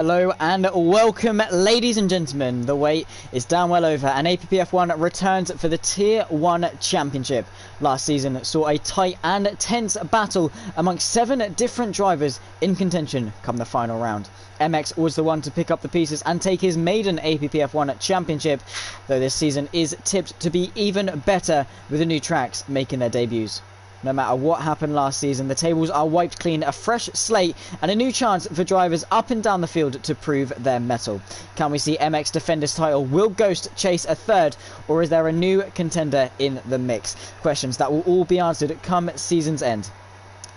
Hello and welcome, ladies and gentlemen. The wait is down well over, and APPF1 returns for the Tier 1 Championship. Last season saw a tight and tense battle amongst 7 different drivers in contention come the final round. MX was the one to pick up the pieces and take his maiden APPF1 Championship, though this season is tipped to be even better with the new tracks making their debuts. No matter what happened last season, the tables are wiped clean, a fresh slate and a new chance for drivers up and down the field to prove their mettle. Can we see MX defend his title? Will Ghost chase a third? Or is there a new contender in the mix? Questions that will all be answered come season's end.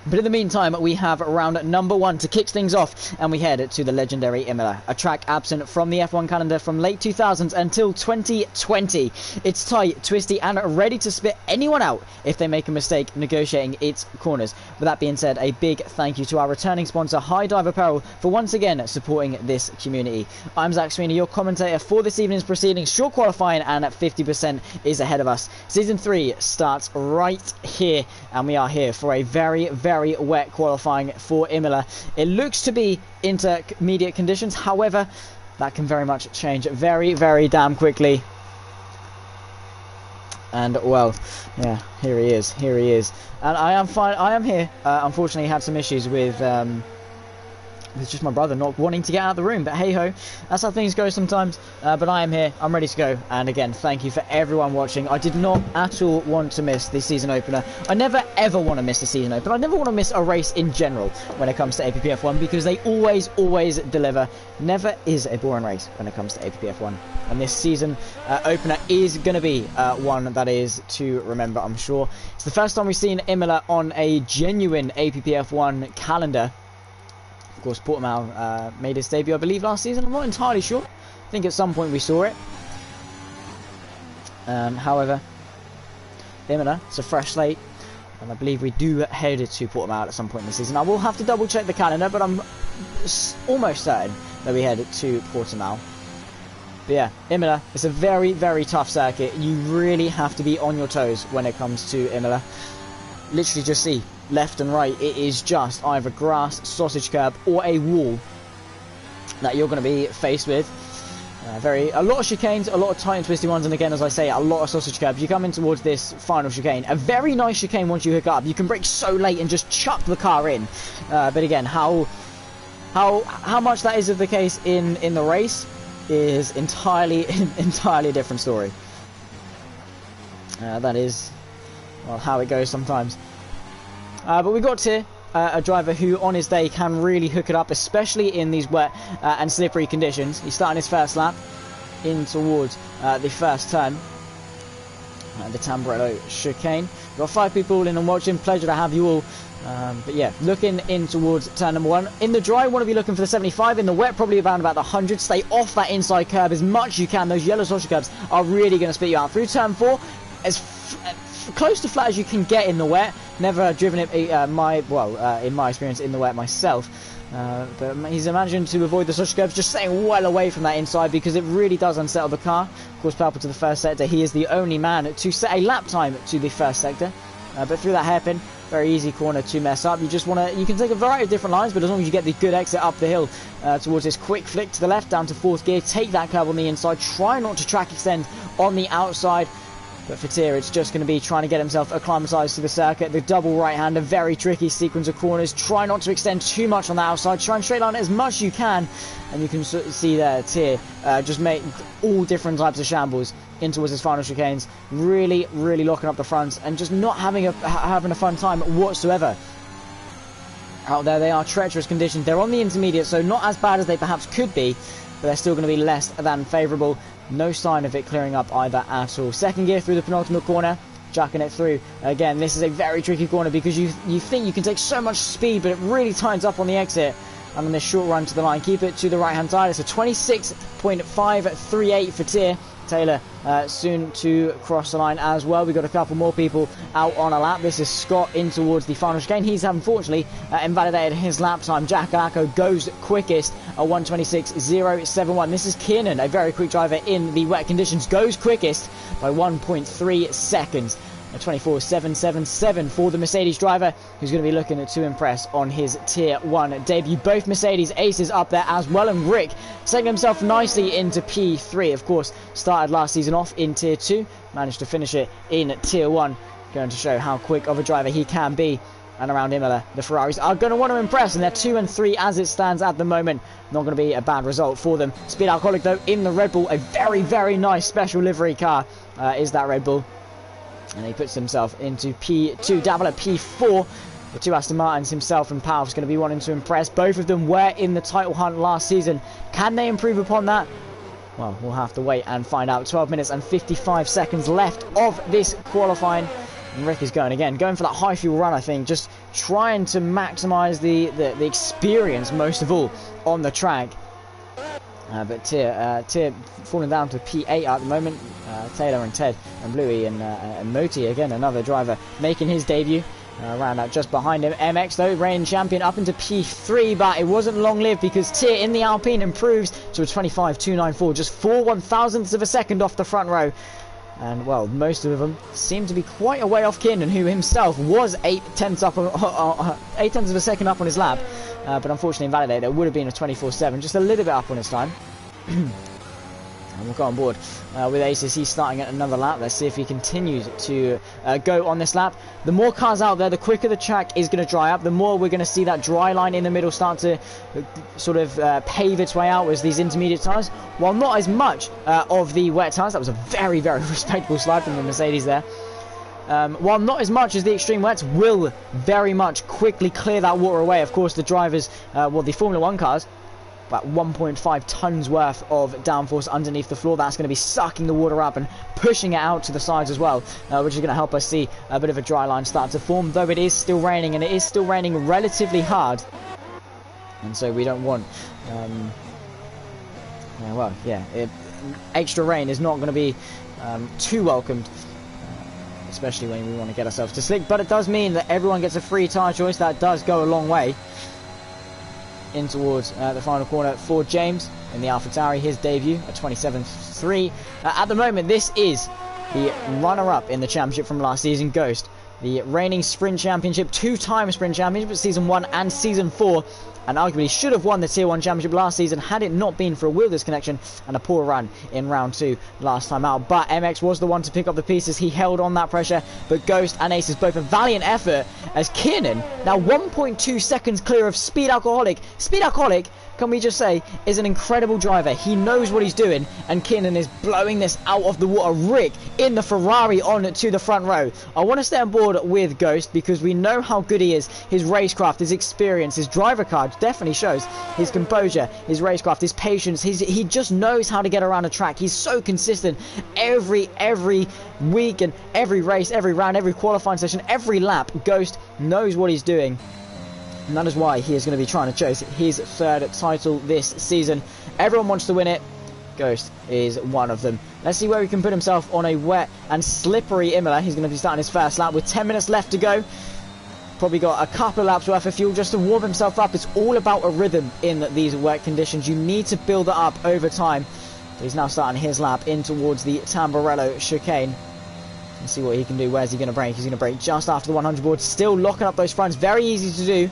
But in the meantime, we have round number 1 to kick things off, and we head to the legendary Imola, a track absent from the F1 calendar from late 2000s until 2020. It's tight, twisty, and ready to spit anyone out if they make a mistake negotiating its corners. With that being said, a big thank you to our returning sponsor, High Dive Apparel, for once again supporting this community. I'm Zach Sweeney, your commentator for this evening's proceedings. Short qualifying and 50% is ahead of us. Season 3 starts right here, and we are here for a very wet qualifying for Imola. It looks to be intermediate conditions, however that can very much change very damn quickly. And well, yeah, here he is, and I am fine. I am here. Unfortunately had some issues with just my brother not wanting to get out of the room, but hey ho, that's how things go sometimes. But I am here, I'm ready to go, and again, thank you for everyone watching. I did not at all want to miss the season opener. I never ever want to miss the season opener. I never want to miss a race in general when it comes to APPF1, because they always deliver. Never is a boring race when it comes to APPF1, and this season opener is going to be one that is to remember, I'm sure. It's the first time we've seen Imola on a genuine APPF1 calendar. Of course, Portimao made his debut, I believe, last season. I'm not entirely sure. I think at some point we saw it. However, Imola, it's a fresh slate, and I believe we do head to Portimao at some point in the season. I will have to double check the calendar, but I'm almost certain that we head to Portimao. But yeah, Imola, it's a very tough circuit. You really have to be on your toes when it comes to Imola. Literally just see left and right, it is just either grass, sausage curb, or a wall that you're going to be faced with. A lot of chicanes, a lot of tight and twisty ones, and again, as I say, a lot of sausage curbs. You come in towards this final chicane, a very nice chicane once you hook up. You can brake so late and just chuck the car in. But again, how much that is of the case in the race is entirely a different story. That is, well, how it goes sometimes. But we got here a driver who on his day can really hook it up, especially in these wet and slippery conditions. He's starting his first lap in towards the first turn, the Tamburello chicane. We've got 5 people in and watching. Pleasure to have you all. But yeah, looking in towards turn number 1. In the dry, want to be looking for the 75. In the wet, probably around about the 100. Stay off that inside curb as much as you can. Those yellow sausage curbs are really going to spit you out. Through turn 4, as close to flat as you can get in the wet. Never driven it in my experience in the wet myself, but he's managing to avoid the sausage curbs, just staying well away from that inside because it really does unsettle the car. Of course, purple to the first sector. He is the only man to set a lap time to the first sector, but through that hairpin, very easy corner to mess up. You can take a variety of different lines, but as long as you get the good exit up the hill towards this quick flick to the left down to 4th gear, take that curb on the inside, try not to track extend on the outside. But for Tier, it's just going to be trying to get himself acclimatised to the circuit. The double right-hander, very tricky sequence of corners. Try not to extend too much on the outside. Try and straight line it as much as you can. And you can see there, Tier just make all different types of shambles in towards his final chicanes. Really locking up the fronts and just not having a fun time whatsoever. Out there, they are treacherous conditions. They're on the intermediate, so not as bad as they perhaps could be, but they're still going to be less than favourable. No sign of it clearing up either at all. Second gear through the penultimate corner, jacking it through. Again, this is a very tricky corner because you think you can take so much speed, but it really tightens up on the exit. And on this short run to the line, keep it to the right-hand side. It's a 26.538 for Tier. Taylor soon to cross the line as well. We've got a couple more people out on a lap. This is Scott in towards the final chicane. He's unfortunately invalidated his lap time. Jack Alacco goes quickest, a 1:26.071. This is Kiernan, a very quick driver in the wet conditions, goes quickest by 1.3 seconds. A 24.777 for the Mercedes driver, who's going to be looking to impress on his Tier 1 debut. Both Mercedes aces up there as well, and Rick setting himself nicely into P3. Of course, started last season off in Tier 2, managed to finish it in Tier 1, going to show how quick of a driver he can be. And around Imola, the Ferraris are going to want to impress, and they're 2 and 3 as it stands at the moment. Not going to be a bad result for them. Speed Alcoholic, though, in the Red Bull, a very, very nice special livery car is that Red Bull. And he puts himself into P2, Davila P4. The 2 Aston Martins, himself and Palf's going to be wanting to impress. Both of them were in the title hunt last season. Can they improve upon that? Well, we'll have to wait and find out. 12 minutes and 55 seconds left of this qualifying. And Rick is going for that high fuel run, I think, just trying to maximise the experience most of all on the track. But Tier falling down to P8 at the moment. Taylor and Ted and Bluey and Moti, again, another driver making his debut. Around out just behind him. MX, though, reigning champion, up into P3, but it wasn't long-lived because Tier in the Alpine improves to a 25.294, just 4 1,000ths of a second off the front row. And, well, most of them seem to be quite a way off Kiernan, who himself was 8/10 of a second up on his lap. But unfortunately invalidated. It would have been a 24.7, just a little bit up on his time. And we'll go on board with Aces. He's starting at another lap. Let's see if he continues to go on this lap. The more cars out there, the quicker the track is going to dry up. The more we're going to see that dry line in the middle start to sort of pave its way out as these intermediate tyres. While not as much of the wet tyres. That was a very, very respectable slide from the Mercedes there. While not as much as the extreme wets will very much quickly clear that water away. Of course, the drivers, the Formula 1 cars, about 1.5 tons worth of downforce underneath the floor. That's going to be sucking the water up and pushing it out to the sides as well, which is going to help us see a bit of a dry line start to form, though it is still raining, and it is still raining relatively hard. And so we don't want, extra rain is not going to be too welcomed, especially when we want to get ourselves to slick. But it does mean that everyone gets a free tyre choice. That does go a long way in towards the final corner for James in the AlphaTauri, his debut at 27.3. At the moment, this is the runner-up in the championship from last season, Ghost. The reigning sprint championship, 2-time sprint championship, season 1 and season 4, and arguably should have won the Tier 1 championship last season had it not been for a wheel disconnection and a poor run in round 2 last time out. But MX was the one to pick up the pieces. He held on that pressure, but Ghost and Aces both a valiant effort as Kiernan, now 1.2 seconds clear of Speed Alcoholic. Speed Alcoholic, can we just say, is an incredible driver. He knows what he's doing, and Kiernan is blowing this out of the water. Rick in the Ferrari on to the front row. I want to stay on board with Ghost because we know how good he is. His racecraft, his experience, his driver card definitely shows his composure, his racecraft, his patience. He just knows how to get around a track. He's so consistent every week and every race, every round, every qualifying session, every lap. Ghost knows what he's doing. And that is why he is going to be trying to chase his 3rd title this season. Everyone wants to win it. Ghost is one of them. Let's see where he can put himself on a wet and slippery Imola. He's going to be starting his first lap with 10 minutes left to go. Probably got a couple of laps worth of fuel just to warm himself up. It's all about a rhythm in these wet conditions. You need to build it up over time. So he's now starting his lap in towards the Tamburello chicane. Let's see what he can do. Where's he going to brake? He's going to brake just after the 100 board. Still locking up those fronts. Very easy to do.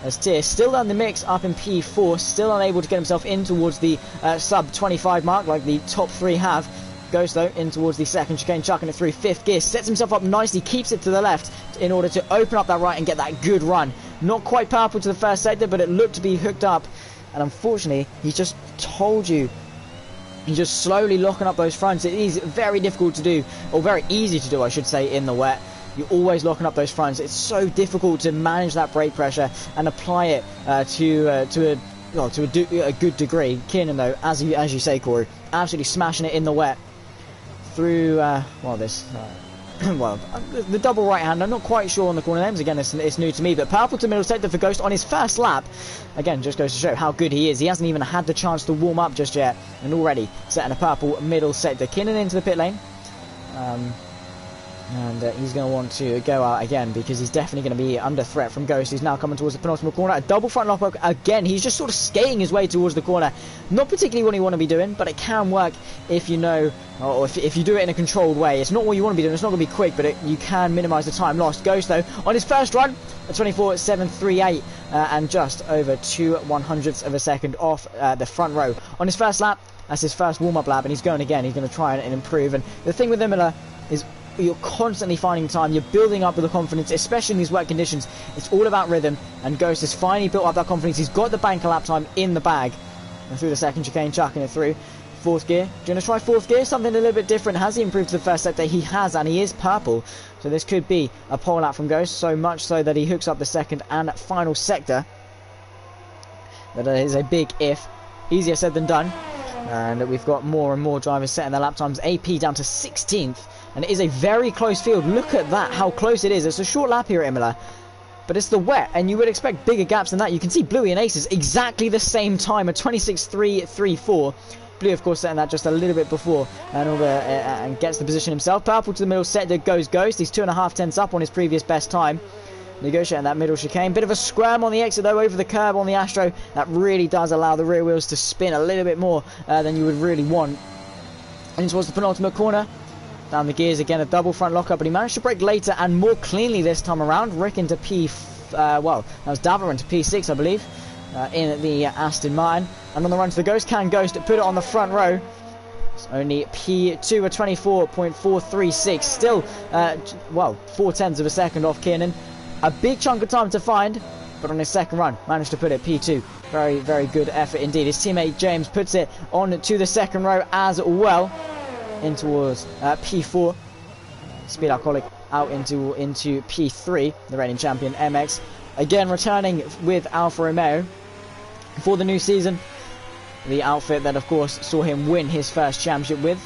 As Tier still on the mix up in P4. Still unable to get himself in towards the sub 25 mark like the top 3 have. Goes though in towards the 2nd chicane, chucking it through 5th gear. Sets himself up nicely. Keeps it to the left in order to open up that right and get that good run. Not quite powerful to the first sector, but it looked to be hooked up. And unfortunately, he just told you. He's just slowly locking up those fronts. It is very difficult to do, or very easy to do, I should say, in the wet. You're always locking up those fronts. It's so difficult to manage that brake pressure and apply it to a good degree. Kiernan, though, as you say, Corey, absolutely smashing it in the wet through the double right hand. I'm not quite sure on the corner names. Again, it's new to me, but powerful to middle sector for Ghost on his first lap. Again, just goes to show how good he is. He hasn't even had the chance to warm up just yet, and already setting a purple middle sector. Kiernan into the pit lane. And he's going to want to go out again because he's definitely going to be under threat from Ghost, who's now coming towards the penultimate corner. A double front lock again. He's just sort of skating his way towards the corner. Not particularly what you want to be doing, but it can work if you know, or if you do it in a controlled way. It's not what you want to be doing. It's not going to be quick, but you can minimise the time lost. Ghost, though, on his first run, a 24.738 and just over 2/100ths of a second off the front row. On his first lap, that's his first warm-up lap, and he's going again. He's going to try and improve. And the thing with Imola is you're constantly finding time, you're building up with the confidence, especially in these wet conditions. It's all about rhythm, and Ghost has finally built up that confidence. He's got the banker lap time in the bag, and through the second chicane, chucking it through. Fourth gear. Do you want to try fourth gear? Something a little bit different. Has he improved to the first sector? He has, and he is purple, so this could be a pole lap from Ghost, so much so that he hooks up the second and final sector. That is a big if. Easier said than done. And we've got more and more drivers setting their lap times. AP down to 16th. And it is a very close field. Look at that, how close it is. It's a short lap here at Imola. But it's the wet, and you would expect bigger gaps than that. You can see Bluey and Aces exactly the same time, a 26.334. Blue, of course, setting that just a little bit before and gets the position himself. Purple to the middle sector goes Ghost. He's 2.5 up on his previous best time. Negotiating that middle chicane. Bit of a squirm on the exit, though, over the curb on the Astro. That really does allow the rear wheels to spin a little bit more than you would really want. And towards the penultimate corner. Down the gears again, a double front lockup, but he managed to brake later and more cleanly this time around. Rick into that was Davler into P6, I believe, in the Aston Martin. And on the run to the Ghost, can Ghost put it on the front row? It's only P2, a 24.436. Still, 0.4 of a second off Kiernan. A big chunk of time to find, but on his second run, managed to put it P2. Very, very good effort indeed. His teammate James puts it on to the second row as well. In towards P4. Speed Alcoholic out into P3. The reigning champion MX. Again returning with Alfa Romeo for the new season. The outfit that of course saw him win his first championship with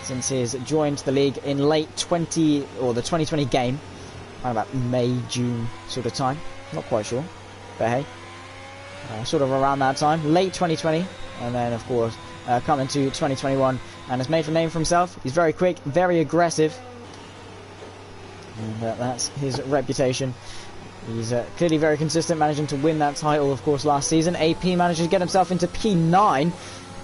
since he's joined the league in late the 2020 game. Around about May, June sort of time. Not quite sure. But hey. Sort of around that time. Late 2020. And then of course coming to 2021 and has made a name for himself. He's very quick, very aggressive, and that's his reputation. He's clearly very consistent, managing to win that title, of course, last season. AP manages to get himself into P9,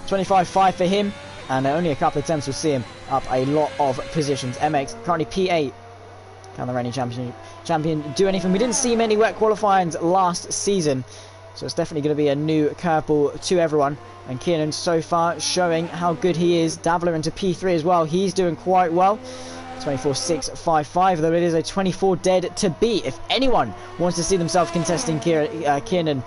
25.5 for him, and only a couple of attempts will see him up a lot of positions. MX currently P8. Can the reigning champion do anything? We didn't see many wet qualifyings last season, so it's definitely going to be a new curveball to everyone. And Kiernan so far showing how good he is. Davler into P3 as well. He's doing quite well. 24.655, though it is a 24 dead to beat. If anyone wants to see themselves contesting Kiernan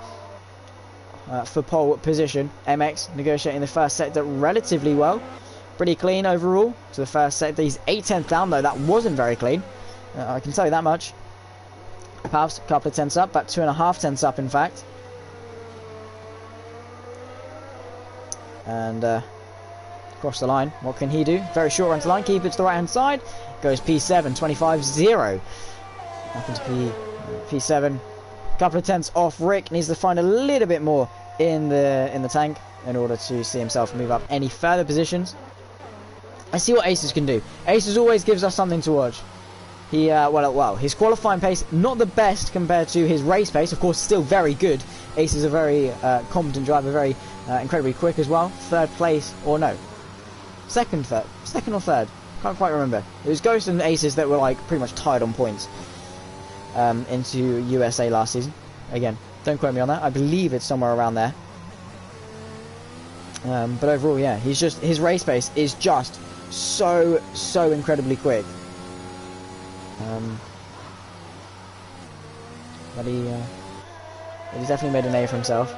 for pole position, MX negotiating the first sector relatively well. Pretty clean overall to the first sector. He's 8/10 down, though. That wasn't very clean. I can tell you that much. Pavs, a couple of tenths up, about 2.5 tenths up, in fact. And across the line, what can he do? Very short run to line, keep it to the right hand side, goes P7, 25.0. Up into P7, couple of tenths off. Rick needs to find a little bit more in the tank in order to see himself move up any further positions. I see what Aces can do. Aces always gives us something to watch. He his qualifying pace not the best compared to his race pace, of course still very good. Ace is a very competent driver, very incredibly quick as well. Third place, or no, second or third, can't quite remember. It was Ghost and Aces that were like pretty much tied on points into USA last season. Again, don't quote me on that. I believe it's somewhere around there. But overall, yeah, his race pace is just so incredibly quick. But he's definitely made a name for himself.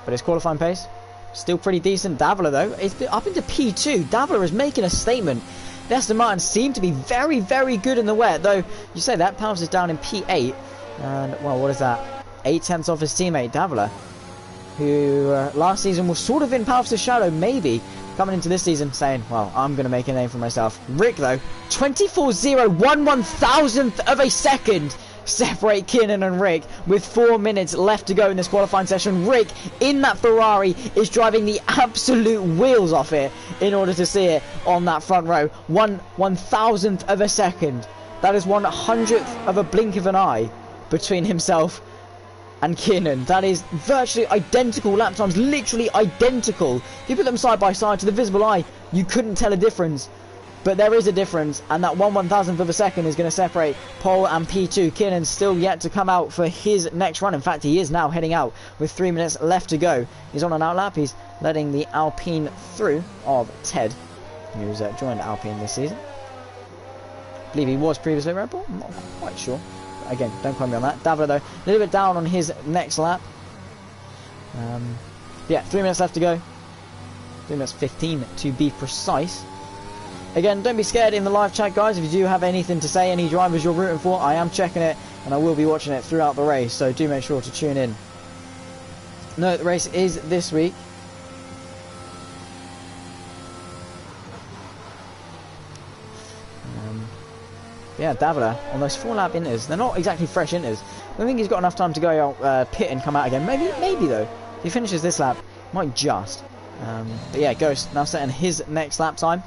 But his qualifying pace, still pretty decent. Davler, though, it's up into P2. Davler is making a statement. The Aston Martin seem to be very, very good in the wet, though you say that, Pals is down in P8. And, well, what is that? 8/10 off his teammate, Davler, who last season was sort of in Pals' shadow, maybe, coming into this season saying, well, I'm going to make a name for myself. Rick, though, 24.0, 1/1000th of a second. separate Kiernan and Rick with 4 minutes left to go in this qualifying session. Rick in that Ferrari is driving the absolute wheels off it in order to see it on that front row. 1/1000th of a second. That is 1/100th of a blink of an eye between himself and Kiernan. That is virtually identical lap times, literally identical. If you put them side by side to the visible eye, you couldn't tell a difference. But there is a difference, and that 1/1000th of a second is going to separate pole and P2. Kiernan's still yet to come out for his next run. In fact, he is now heading out with 3 minutes left to go. He's on an outlap. He's letting the Alpine through of Ted, who's joined Alpine this season. I believe he was previously Red Bull. I'm not quite sure. Again, don't quote me on that. Davila, though, a little bit down on his next lap. Yeah, 3 minutes left to go. 3 minutes 15 to be precise. Again, don't be scared in the live chat, guys. If you do have anything to say, any drivers you're rooting for, I am checking it, and I will be watching it throughout the race, so do make sure to tune in. No, the race is this week. Yeah, Davila on those 4-lap inters. They're not exactly fresh inters. I don't think he's got enough time to go out, pit and come out again. Maybe though. If he finishes this lap, might just. But yeah, Ghost now setting his next lap time.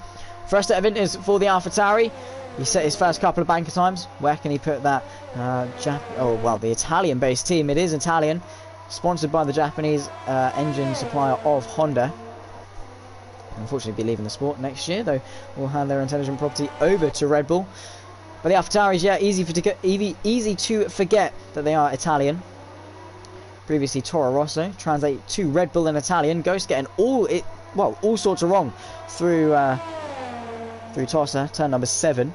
First set of inters for the AlphaTauri. He set his first couple of banker times. Where can he put that? The Italian-based team. It is Italian, sponsored by the Japanese engine supplier of Honda. Unfortunately, be leaving the sport next year, though. Will hand their intelligent property over to Red Bull. But the AlphaTauris, yeah, easy to forget that they are Italian. Previously Toro Rosso, translate to Red Bull in Italian. Ghost getting all sorts of wrong through Tossa, turn number 7.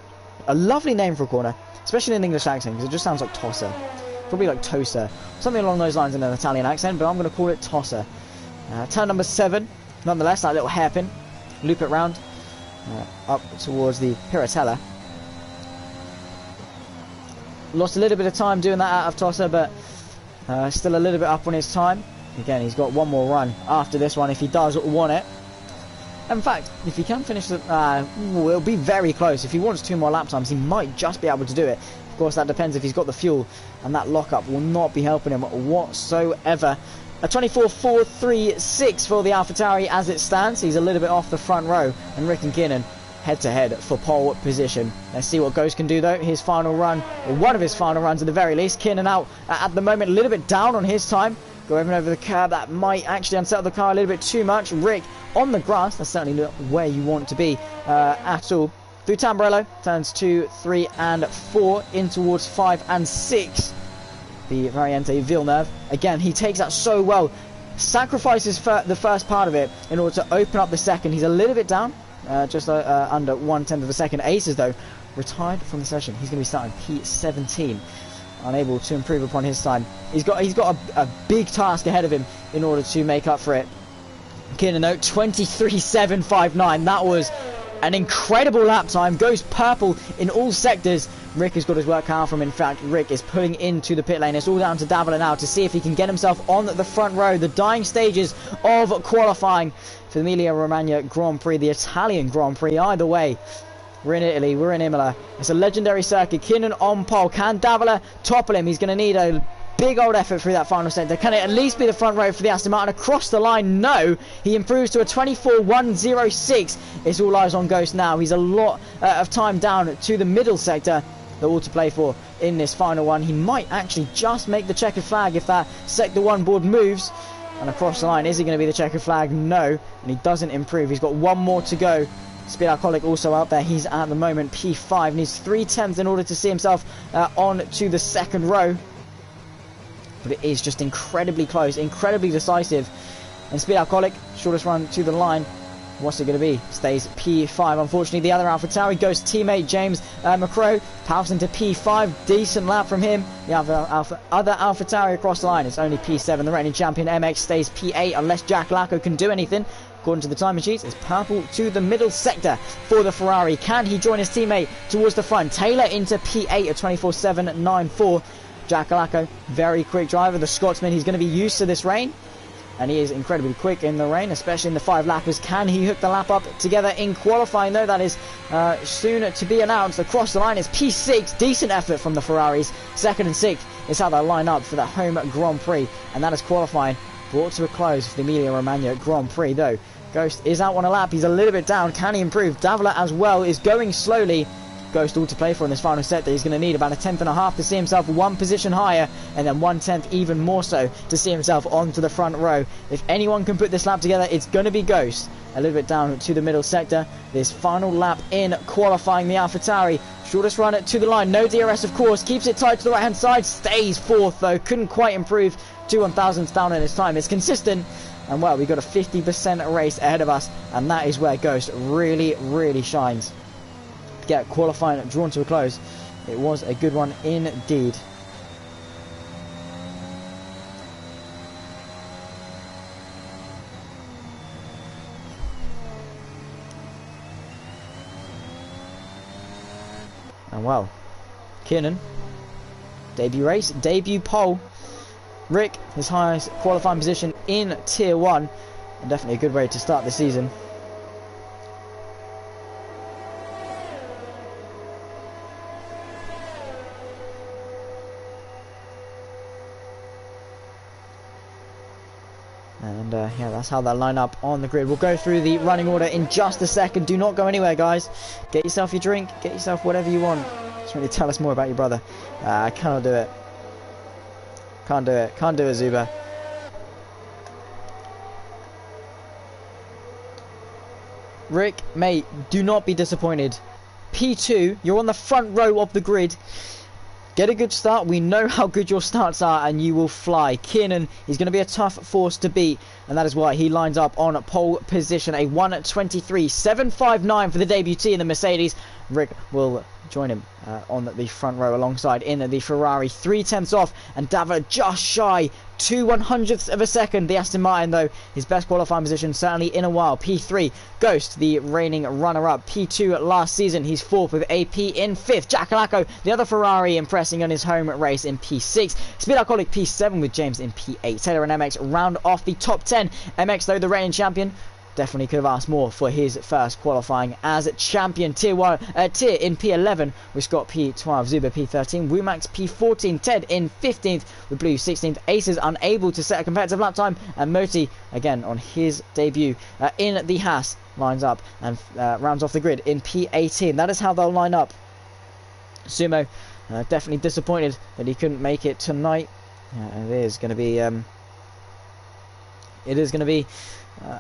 A lovely name for a corner, especially in an English accent, because it just sounds like Tossa. Probably like Tosa, something along those lines in an Italian accent, but I'm going to call it Tossa. Turn number 7, nonetheless, that little hairpin. Loop it round, up towards the Piratella. Lost a little bit of time doing that out of Tossa, but still a little bit up on his time. Again, he's got one more run after this one if he does want it. In fact, if he can finish the... it'll be very close. If he wants 2 more lap times, he might just be able to do it. Of course, that depends if he's got the fuel, and that lockup will not be helping him whatsoever. A 24.436 for the AlphaTauri as it stands. He's a little bit off the front row, and Rick and Kiernan head-to-head for pole position. Let's see what Ghost can do, though. His final run, or one of his final runs at the very least. Kiernan out at the moment, a little bit down on his time. Going over the curb, that might actually unsettle the car a little bit too much. Rick on the grass, that's certainly not where you want to be at all. Through Tamburello, turns 2, 3 and 4, in towards 5 and 6. The Variante Villeneuve. Again, he takes that so well. Sacrifices the first part of it in order to open up the second. He's a little bit down. Just under 1/10 of a second. Aces, though, retired from the session. He's going to be starting P17, unable to improve upon his time. He's got a big task ahead of him in order to make up for it. Kiernan, though, 23.759. That was an incredible lap time. Goes purple in all sectors. Rick has got his work cut out from him. In fact, Rick is pulling into the pit lane. It's all down to Davila now to see if he can get himself on the front row. The dying stages of qualifying for the Emilia-Romagna Grand Prix, the Italian Grand Prix. Either way, we're in Italy, we're in Imola. It's a legendary circuit. Kiernan on pole. Can Davila topple him? He's going to need a big old effort through that final sector. Can it at least be the front row for the Aston Martin? Across the line, no. He improves to a 24.106. It's all eyes on Ghost now. He's a lot of time down to the middle sector. They're all to play for in this final one. He might actually just make the checkered flag if that sector 1 board moves. And across the line, is he going to be the checkered flag? No. And he doesn't improve. He's got one more to go. Speed Alcoholic also out there. He's at the moment P5. Needs 3/10 in order to see himself on to the second row. But it is just incredibly close, incredibly decisive. And Speed Alcoholic, shortest run to the line. What's it going to be? Stays P5. Unfortunately, the other AlphaTauri goes teammate James McCrow. Powers into P5. Decent lap from him. The other AlphaTauri across the line. It's only P7. The reigning champion MX stays P8 unless Jack Lacko can do anything. According to the timing sheets, it's purple to the middle sector for the Ferrari. Can he join his teammate towards the front? Taylor into P8 at 24.794. Jack Lacko, very quick driver. The Scotsman, he's going to be used to this rain. and he is incredibly quick in the rain, especially in the 5 lappers. Can he hook the lap up together in qualifying, though? That is soon to be announced. Across the line is P6. Decent effort from the Ferraris. 2nd and 6th is how they line up for the home Grand Prix, and that is qualifying brought to a close for the Emilia-Romagna Grand Prix, though. Ghost is out on a lap. He's a little bit down. Can he improve? Davila as well is going slowly. Ghost all to play for in this final sector. He's going to need about a 10th to see himself 1 position higher, and then 1/10 even more so to see himself onto the front row. If anyone can put this lap together, it's going to be Ghost. A little bit down to the middle sector. This final lap in qualifying, the AlphaTauri. Shortest run to the line. No DRS, of course. Keeps it tight to the right-hand side. Stays 4th, though. Couldn't quite improve. 2 1,000ths down in his time. It's consistent. And, well, we've got a 50% race ahead of us. And that is where Ghost really, really shines. Get qualifying drawn to a close. It was a good one indeed. And well, Kiernan, debut race, debut pole. Rick, his highest qualifying position in Tier 1, and definitely a good way to start the season. And yeah, that's how they'll line up on the grid. We'll go through the running order in just a second. Do not go anywhere, guys. Get yourself your drink. Get yourself whatever you want. Just really tell us more about your brother. I cannot do it. Can't do it. Can't do it, Zuba. Rick, mate, do not be disappointed. P2, you're on the front row of the grid. Get a good start. We know how good your starts are, and you will fly. Kiernan is going to be a tough force to beat, and that is why he lines up on pole position. A 1:23.759 for the debutee in the Mercedes. Rick will join him on the front row alongside in the Ferrari. 3/10 off, and Davila just shy 2/100ths of a second. The Aston Martin, though, his best qualifying position certainly in a while. P3, Ghost, the reigning runner-up. P2 last season, he's 4th with AP in 5th. Giacolacco, the other Ferrari, impressing on his home race in P6. Speed Alcoholic P7 with James in P8. Taylor and MX round off the top 10. MX, though, the reigning champion, definitely could have asked more for his first qualifying as champion. Tier in P11 with Scott P12, Zuba P13, Wumax P14, Ted in 15th with Blue 16th. Aces unable to set a competitive lap time, and Moti again on his debut in the Haas lines up and rounds off the grid in P18. That is how they'll line up. Sumo definitely disappointed that he couldn't make it tonight. It is going to be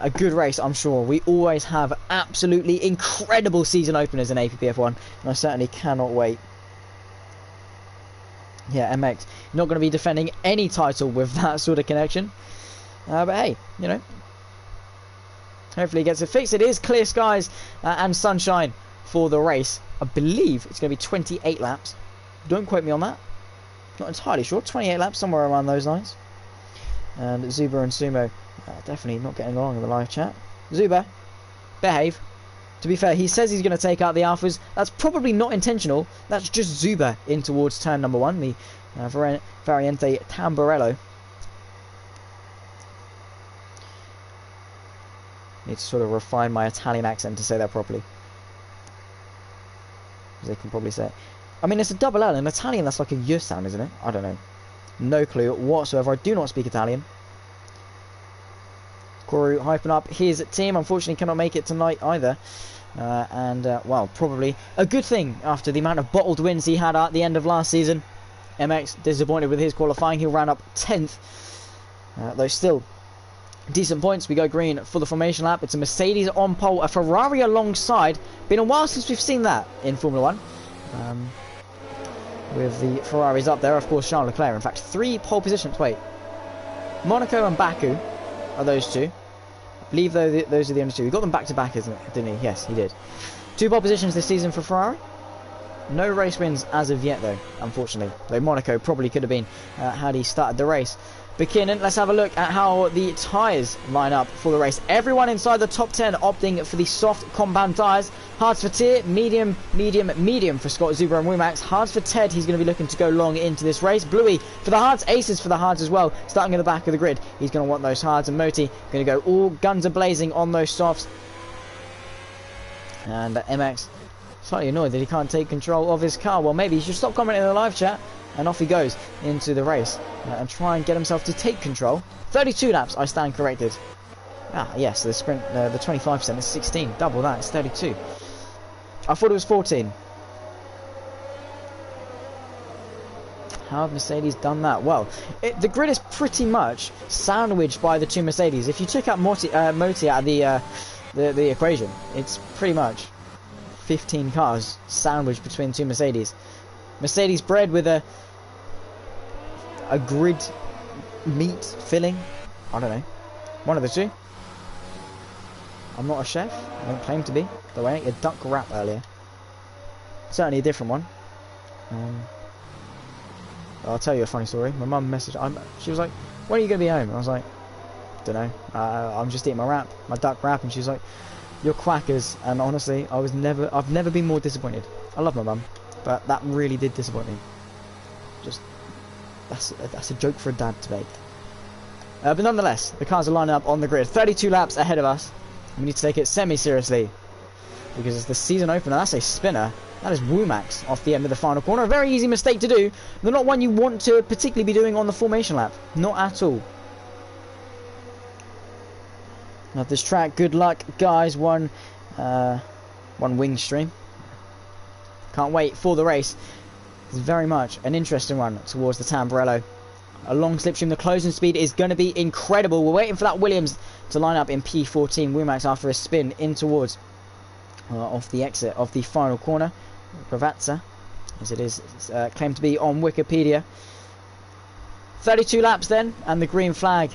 a good race, I'm sure. We always have absolutely incredible season openers in APPF1, and I certainly cannot wait. Yeah, MX, not going to be defending any title with that sort of connection. But hey, you know, hopefully he gets it fixed. It is clear skies and sunshine for the race. I believe it's going to be 28 laps. Don't quote me on that. Not entirely sure. 28 laps, somewhere around those lines. And Zuba and Sumo definitely not getting along in the live chat. Zuba, behave. To be fair, he says he's going to take out the Alphas. That's probably not intentional. That's just Zuba in towards turn number 1, the Variante Tamburello. Need to sort of refine my Italian accent to say that properly, as they can probably say it. I mean, it's a double L. In Italian, that's like a Y sound, isn't it? I don't know. No clue whatsoever. I do not speak Italian. Koru hyping up his team. Unfortunately cannot make it tonight either. Well, probably a good thing after the amount of bottled wins he had at the end of last season. MX disappointed with his qualifying. He ran up 10th. Though still decent points. We go green for the formation lap. It's a Mercedes on pole, a Ferrari alongside. Been a while since we've seen that in Formula 1. With the Ferraris up there. Of course, Charles Leclerc. In fact, 3 pole positions. Wait. Monaco and Baku are those 2. I believe those are the only 2. He got them back to back, didn't he? Yes, he did. 2 pole positions this season for Ferrari. No race wins as of yet, though, unfortunately. Though Monaco probably could have been had he started the race. Buchanan, let's have a look at how the tyres line up for the race. Everyone inside the top 10 opting for the soft compound tyres. Hards for Tier, medium, medium, medium for Scott Zuber and Womax. Hards for Ted, he's going to be looking to go long into this race. Bluey for the Hards, Aces for the Hards as well. Starting at the back of the grid, he's going to want those Hards, and Moti going to go all guns a-blazing on those softs. And MX, slightly annoyed that he can't take control of his car. Well, maybe he should stop commenting in the live chat. And off he goes into the race and try and get himself to take control. 32 laps, I stand corrected. Ah, yes, the sprint, the 25% is 16. Double that, it's 32. I thought it was 14. How have Mercedes done that? Well, the grid is pretty much sandwiched by the two Mercedes. If you took out Moti out of the equation, it's pretty much 15 cars sandwiched between two Mercedes. Mercedes bread with a grid meat filling. I don't know. One of the two. I'm not a chef. I don't claim to be. Though I ate a duck wrap earlier. Certainly a different one. I'll tell you a funny story. My mum messaged. She was like, "When are you going to be home?" And I was like, "Don't know. I'm just eating my wrap, my duck wrap." And she was like, "You're quackers." And honestly, I've never been more disappointed. I love my mum, but that really did disappoint me. Just that's a joke for a dad to make. But nonetheless, the cars are lining up on the grid. 32 laps ahead of us. We need to take it semi-seriously because it's the season opener. That's a spinner. That is Womax off the end of the final corner. A very easy mistake to do. But not one you want to particularly be doing on the formation lap. Not at all. Now this track, good luck, guys. One wing stream. Can't wait for the race. It's very much an interesting one towards the Tamburello. A long slipstream. The closing speed is going to be incredible. We're waiting for that Williams to line up in P14. Womax after a spin in towards off the exit of the final corner. Ravazza, as it is claimed to be on Wikipedia. 32 laps then, and the green flag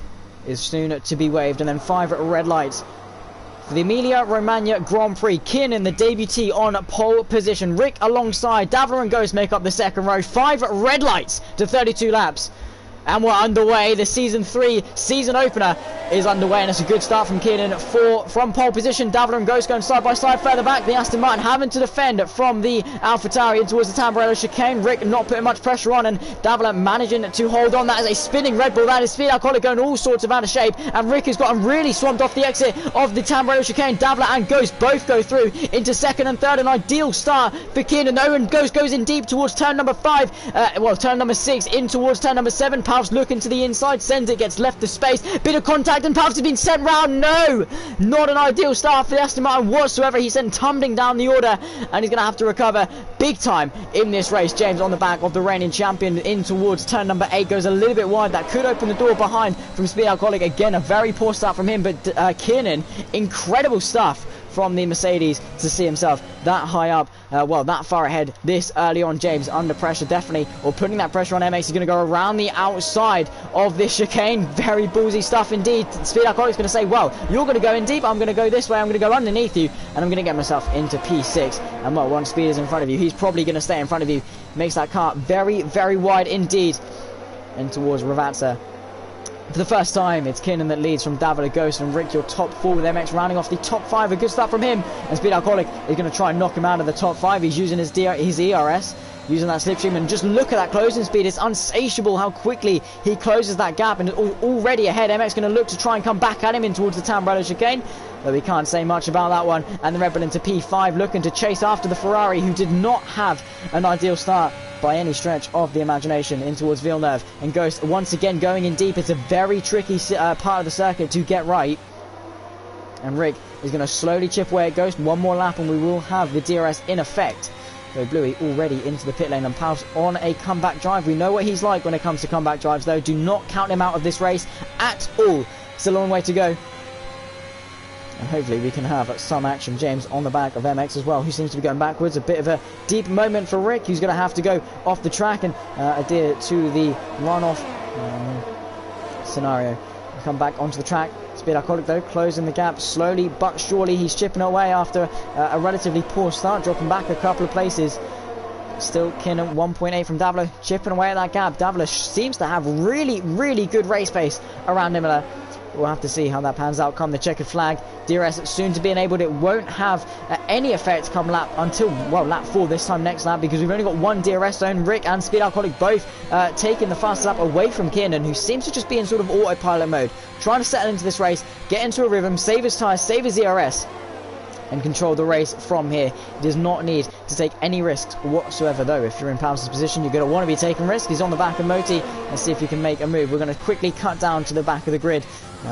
is soon to be waved, and then 5 red lights for the Emilia-Romagna Grand Prix. Kiernan, the debutee, on pole position. Rick alongside. Davler and Ghost make up the second row. 5 red lights to 32 laps. And we're underway. The Season 3 season opener is underway, and it's a good start from Kiernan from pole position. Davler and Ghost going side by side further back. The Aston Martin having to defend from the AlphaTauri in towards the Tamburello chicane. Rick not putting much pressure on, and Davler managing to hold on. That is a spinning Red Bull. That is Speed Alcoholic going all sorts of out of shape, and Rick has gotten really swamped off the exit of the Tamburello chicane. Davler and Ghost both go through into second and third. An ideal start for Kiernan though, and Ghost goes in deep towards turn number 5. Turn number 6 in towards turn number 7. Palf's looking to the inside, sends it, gets left the space, bit of contact, and Palf's has been sent round. No, not an ideal start for the Aston Martin whatsoever. He's sent tumbling down the order, and he's going to have to recover big time in this race. James on the back of the reigning champion in towards turn number 8, goes a little bit wide. That could open the door behind from Speed Alcoholic. Again, a very poor start from him, but Kiernan, incredible stuff from the Mercedes to see himself that high up, that far ahead this early on. James under pressure, definitely, or putting that pressure on MX. He's going to go around the outside of this chicane. Very ballsy stuff indeed. Speed Alcoholic's going to say, well, you're going to go in deep, I'm going to go this way, I'm going to go underneath you, and I'm going to get myself into P6. And well, once Speed is in front of you, he's probably going to stay in front of you. Makes that car very, very wide indeed. And towards Ravazza. For the first time, it's Kiernan that leads from Davila, Ghost and Rick, your top 4 with MX rounding off the top 5. A good start from him. And Speed Alcoholic is going to try and knock him out of the top 5. He's using his ERS, using that slipstream. And just look at that closing speed. It's unsatiable how quickly he closes that gap. And already ahead, MX going to look to try and come back at him in towards the Tamburello chicane. Though we can't say much about that one. And the Red Bull into P5, looking to chase after the Ferrari, who did not have an ideal start by any stretch of the imagination, in towards Villeneuve. And Ghost once again going in deep. It's a very tricky part of the circuit to get right. And Rick is going to slowly chip away at Ghost. One more lap and we will have the DRS in effect. So Bluey already into the pit lane, and Palf's on a comeback drive. We know what he's like when it comes to comeback drives though. Do not count him out of this race at all. Still a long way to go. And hopefully we can have some action. James on the back of MX as well, who seems to be going backwards. A bit of a deep moment for Rick, who's going to have to go off the track and adhere to the runoff scenario. Come back onto the track. Speed Alcoholic though, closing the gap slowly but surely. He's chipping away after a relatively poor start, dropping back a couple of places. Still Kiernan 1.8 from Davila, chipping away at that gap. Davila seems to have really good race pace around Imola. We'll have to see how that pans out come the checkered flag. DRS soon to be enabled. It won't have any effect come lap until, well, lap 4 this time next lap, because we've only got one DRS zone. Rick and Speed Alcoholic both taking the fastest lap away from Kiernan, who seems to just be in sort of autopilot mode, trying to settle into this race, get into a rhythm, save his tyres, save his DRS, and control the race from here. He does not need to take any risks whatsoever, though. If you're in Palmer's position, you're going to want to be taking risks. He's on the back of Moti. Let's see if he can make a move. We're going to quickly cut down to the back of the grid,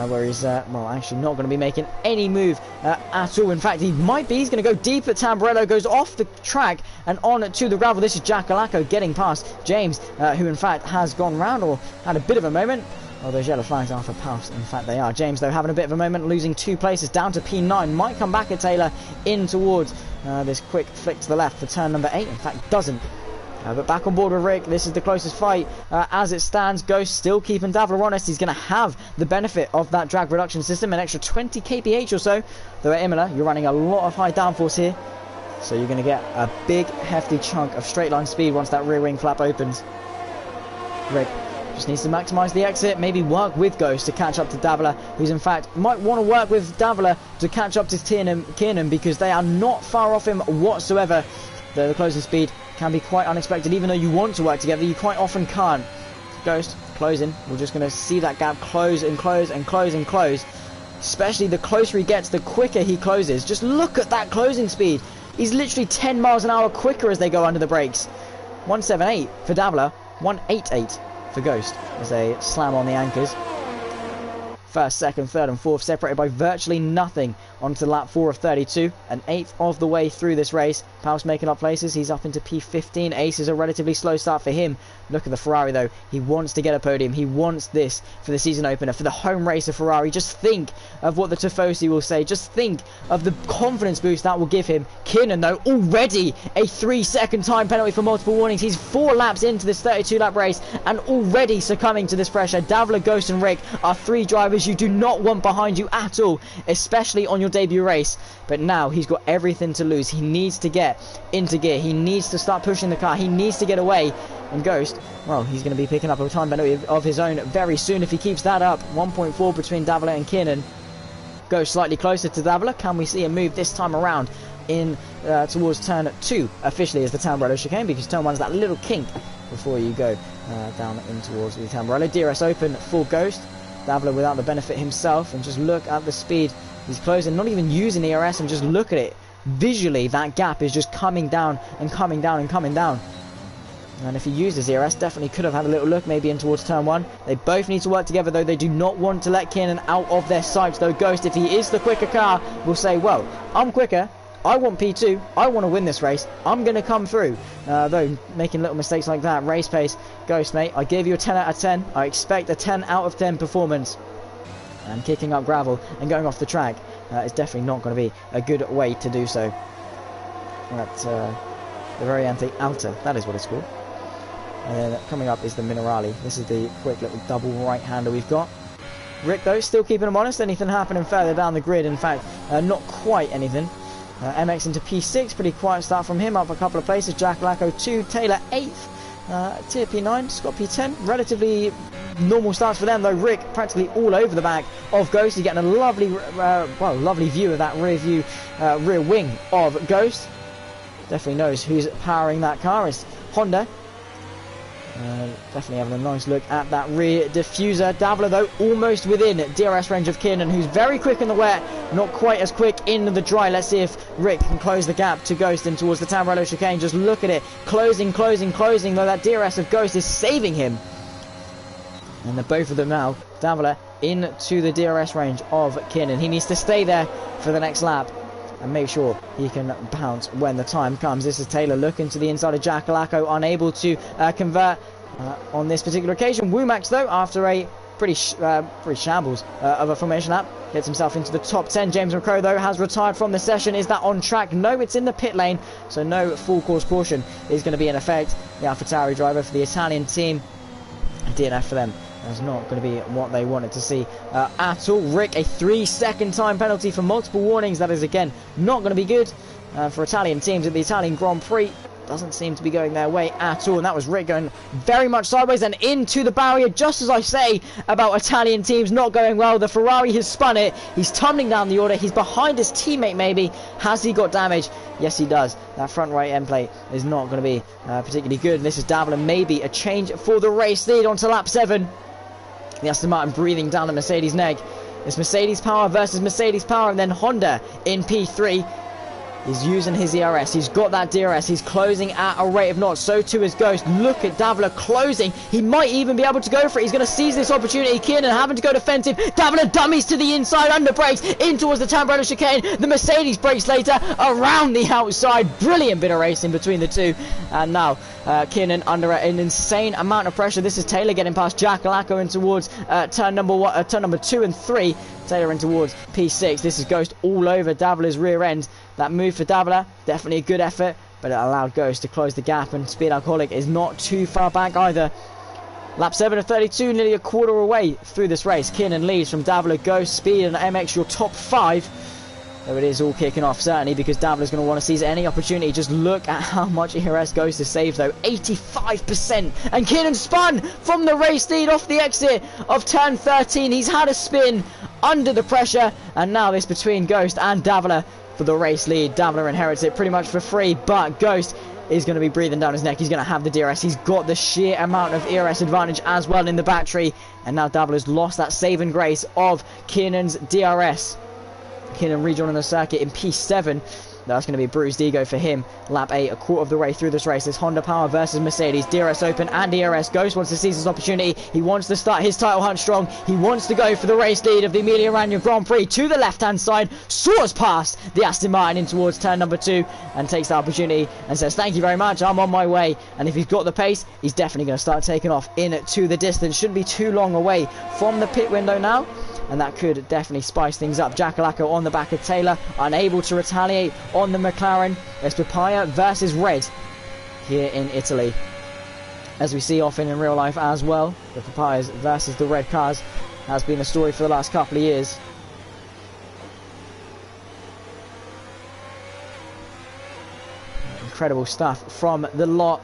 where he's, well, actually not going to be making any move at all. In fact, he might be. He's going to go deep at Tamburello, goes off the track and on to the gravel. This is Jack Galacco getting past James, who in fact has gone round or had a bit of a moment. Oh, those yellow flags are for Paus. In fact, they are. James, though, having a bit of a moment, losing 2 places down to P9. Might come back at Taylor in towards this quick flick to the left for turn number 8. In fact, doesn't. But back on board with Rick. This is the closest fight as it stands. Ghost still keeping Davila honest. He's going to have the benefit of that drag reduction system, an extra 20 kph or so. Though at Imola, you're running a lot of high downforce here. So you're going to get a big, hefty chunk of straight line speed once that rear wing flap opens. Rick just needs to maximise the exit, maybe work with Ghost to catch up to Davila, who's in fact might want to work with Davila to catch up to Kiernan, because they are not far off him whatsoever. The closing speed can be quite unexpected. Even though you want to work together, you quite often can't. Ghost closing. We're just going to see that gap close and close and close and close. Especially the closer he gets, the quicker he closes. Just look at that closing speed. He's literally 10 miles an hour quicker as they go under the brakes. 178 for Davila, 188 for Ghost as they slam on the anchors. First, second, third and fourth separated by virtually nothing onto lap 4 of 32, an eighth of the way through this race. Paus making up places. He's up into P15. Ace is a relatively slow start for him. Look at the Ferrari though. He wants to get a podium. He wants this for the season opener, for the home race of Ferrari. Just think of what the Tifosi will say. Just think of the confidence boost that will give him. Kiernan though, already a 3-second time penalty for multiple warnings. He's 4 laps into this 32 lap race and already succumbing to this pressure. Davila, Ghost and Rick are 3 drivers you do not want behind you at all, especially on your debut race. But now he's got everything to lose. He needs to get into gear. He needs to start pushing the car. He needs to get away. And Ghost, well, he's going to be picking up a time penalty of his own very soon if he keeps that up. 1.4 between Davila and Kiernan. Ghost slightly closer to Davila. Can we see a move this time around in towards turn 2 officially as the Tamburello chicane, because turn 1's that little kink before you go down in towards the Tamburello. DRS open for Ghost. Davila without the benefit himself, and just look at the speed he's closing, not even using ERS, and just look at it visually. That gap is just coming down and coming down and coming down. And if he used his ERS, definitely could have had a little look maybe in towards turn 1. They both need to work together though. They do not want to let Kiernan out of their sights though. Ghost, if he is the quicker car, will say, well, I'm quicker, I want P2, I want to win this race, I'm going to come through. Though making little mistakes like that. Race pace. Ghost, mate, I gave you a 10 out of 10. I expect a 10 out of 10 performance. And kicking up gravel and going off the track is definitely not going to be a good way to do so. At the Variante Alta, that is what it's called. And then coming up is the Minerali. This is the quick little double right-hander we've got. Rick, though, still keeping him honest. Anything happening further down the grid? In fact, not quite anything. MX into P6, pretty quiet start from him, up a couple of places. Jack Lacko 2, Taylor 8th, Tier P9, Scott P10. Relatively normal starts for them, though. Rick practically all over the back of Ghost. He's getting a lovely, lovely view of that rear wing of Ghost. Definitely knows who's powering that car. It's Honda. Definitely having a nice look at that rear diffuser. Davila though almost within DRS range of Kiernan, who's very quick in the wet, not quite as quick in the dry. Let's see if Rick can close the gap to Ghost in towards the Tamburello chicane. Just look at it, closing, though that DRS of Ghost is saving him. And the both of them now, Davila into the DRS range of Kiernan. He needs to stay there for the next lap and make sure he can bounce when the time comes. This is Taylor looking to the inside of Jack Lacko, unable to convert on this particular occasion. Womack though, after a pretty shambles of a formation lap, gets himself into the top 10. James McCrow though has retired from the session. Is that on track? No, it's in the pit lane, so no full course caution is going to be in effect. The AlphaTauri driver for the Italian team, DNF for them. That's not going to be what they wanted to see at all. Rick, a 3-second time penalty for multiple warnings. That is, again, not going to be good for Italian teams at the Italian Grand Prix. doesn't seem to be going their way at all, and that was Rick going very much sideways and into the barrier, just as I say about Italian teams not going well. The Ferrari has spun it, he's tumbling down the order, he's behind his teammate maybe. Has he got damage? Yes, he does. That front right end plate is not going to be particularly good. This is Davila, maybe a change for the race lead onto lap 7. The Aston Martin breathing down the Mercedes neck. It's Mercedes power versus Mercedes power, and then Honda in P3. He's using his ERS. He's got that DRS. He's closing at a rate of knots. So too is Ghost. Look at Davila closing. He might even be able to go for it. He's going to seize this opportunity. Kiernan having to go defensive. Davila dummies to the inside, under brakes, in towards the Tamburello chicane. The Mercedes brakes later, around the outside. Brilliant bit of racing between the two. And now Kiernan under an insane amount of pressure. This is Taylor getting past Jack Lacko in towards turn number 2 and 3. Taylor in towards P6. This is Ghost all over Davila's rear end. That move for Davila, definitely a good effort, but it allowed Ghost to close the gap, and Speed Alcoholic is not too far back either. Lap 7 of 32, nearly a quarter away through this race. Kiernan leads from Davila, Ghost, Speed and MX, your top 5. Though it is all kicking off, certainly, because Davila's going to want to seize any opportunity. Just look at how much ERS Ghost has saved, though. 85%. And Kiernan spun from the race lead off the exit of turn 13. He's had a spin under the pressure, and now this between Ghost and Davila for the race lead. Davila inherits it pretty much for free, but Ghost is going to be breathing down his neck. He's going to have the DRS. He's got the sheer amount of ERS advantage as well in the battery, and now Davila's lost that saving grace of Kiernan's DRS. Kiernan rejoining the circuit in P7. That's going to be a bruised ego for him. Lap 8, a quarter of the way through this race. It's Honda power versus Mercedes. DRS open and DRS. Ghost wants to seize this opportunity. He wants to start his title hunt strong. He wants to go for the race lead of the Emilia-Romagna Grand Prix to the left-hand side. Soars past the Aston Martin in towards turn number 2 and takes the opportunity and says, thank you very much, I'm on my way. And if he's got the pace, he's definitely going to start taking off into the distance. Shouldn't be too long away from the pit window now, and that could definitely spice things up. Jack Lacko on the back of Taylor, unable to retaliate on the McLaren. It's Papaya versus Red here in Italy, as we see often in real life as well. The Papayas versus the Red cars has been a story for the last couple of years. Incredible stuff from the lot.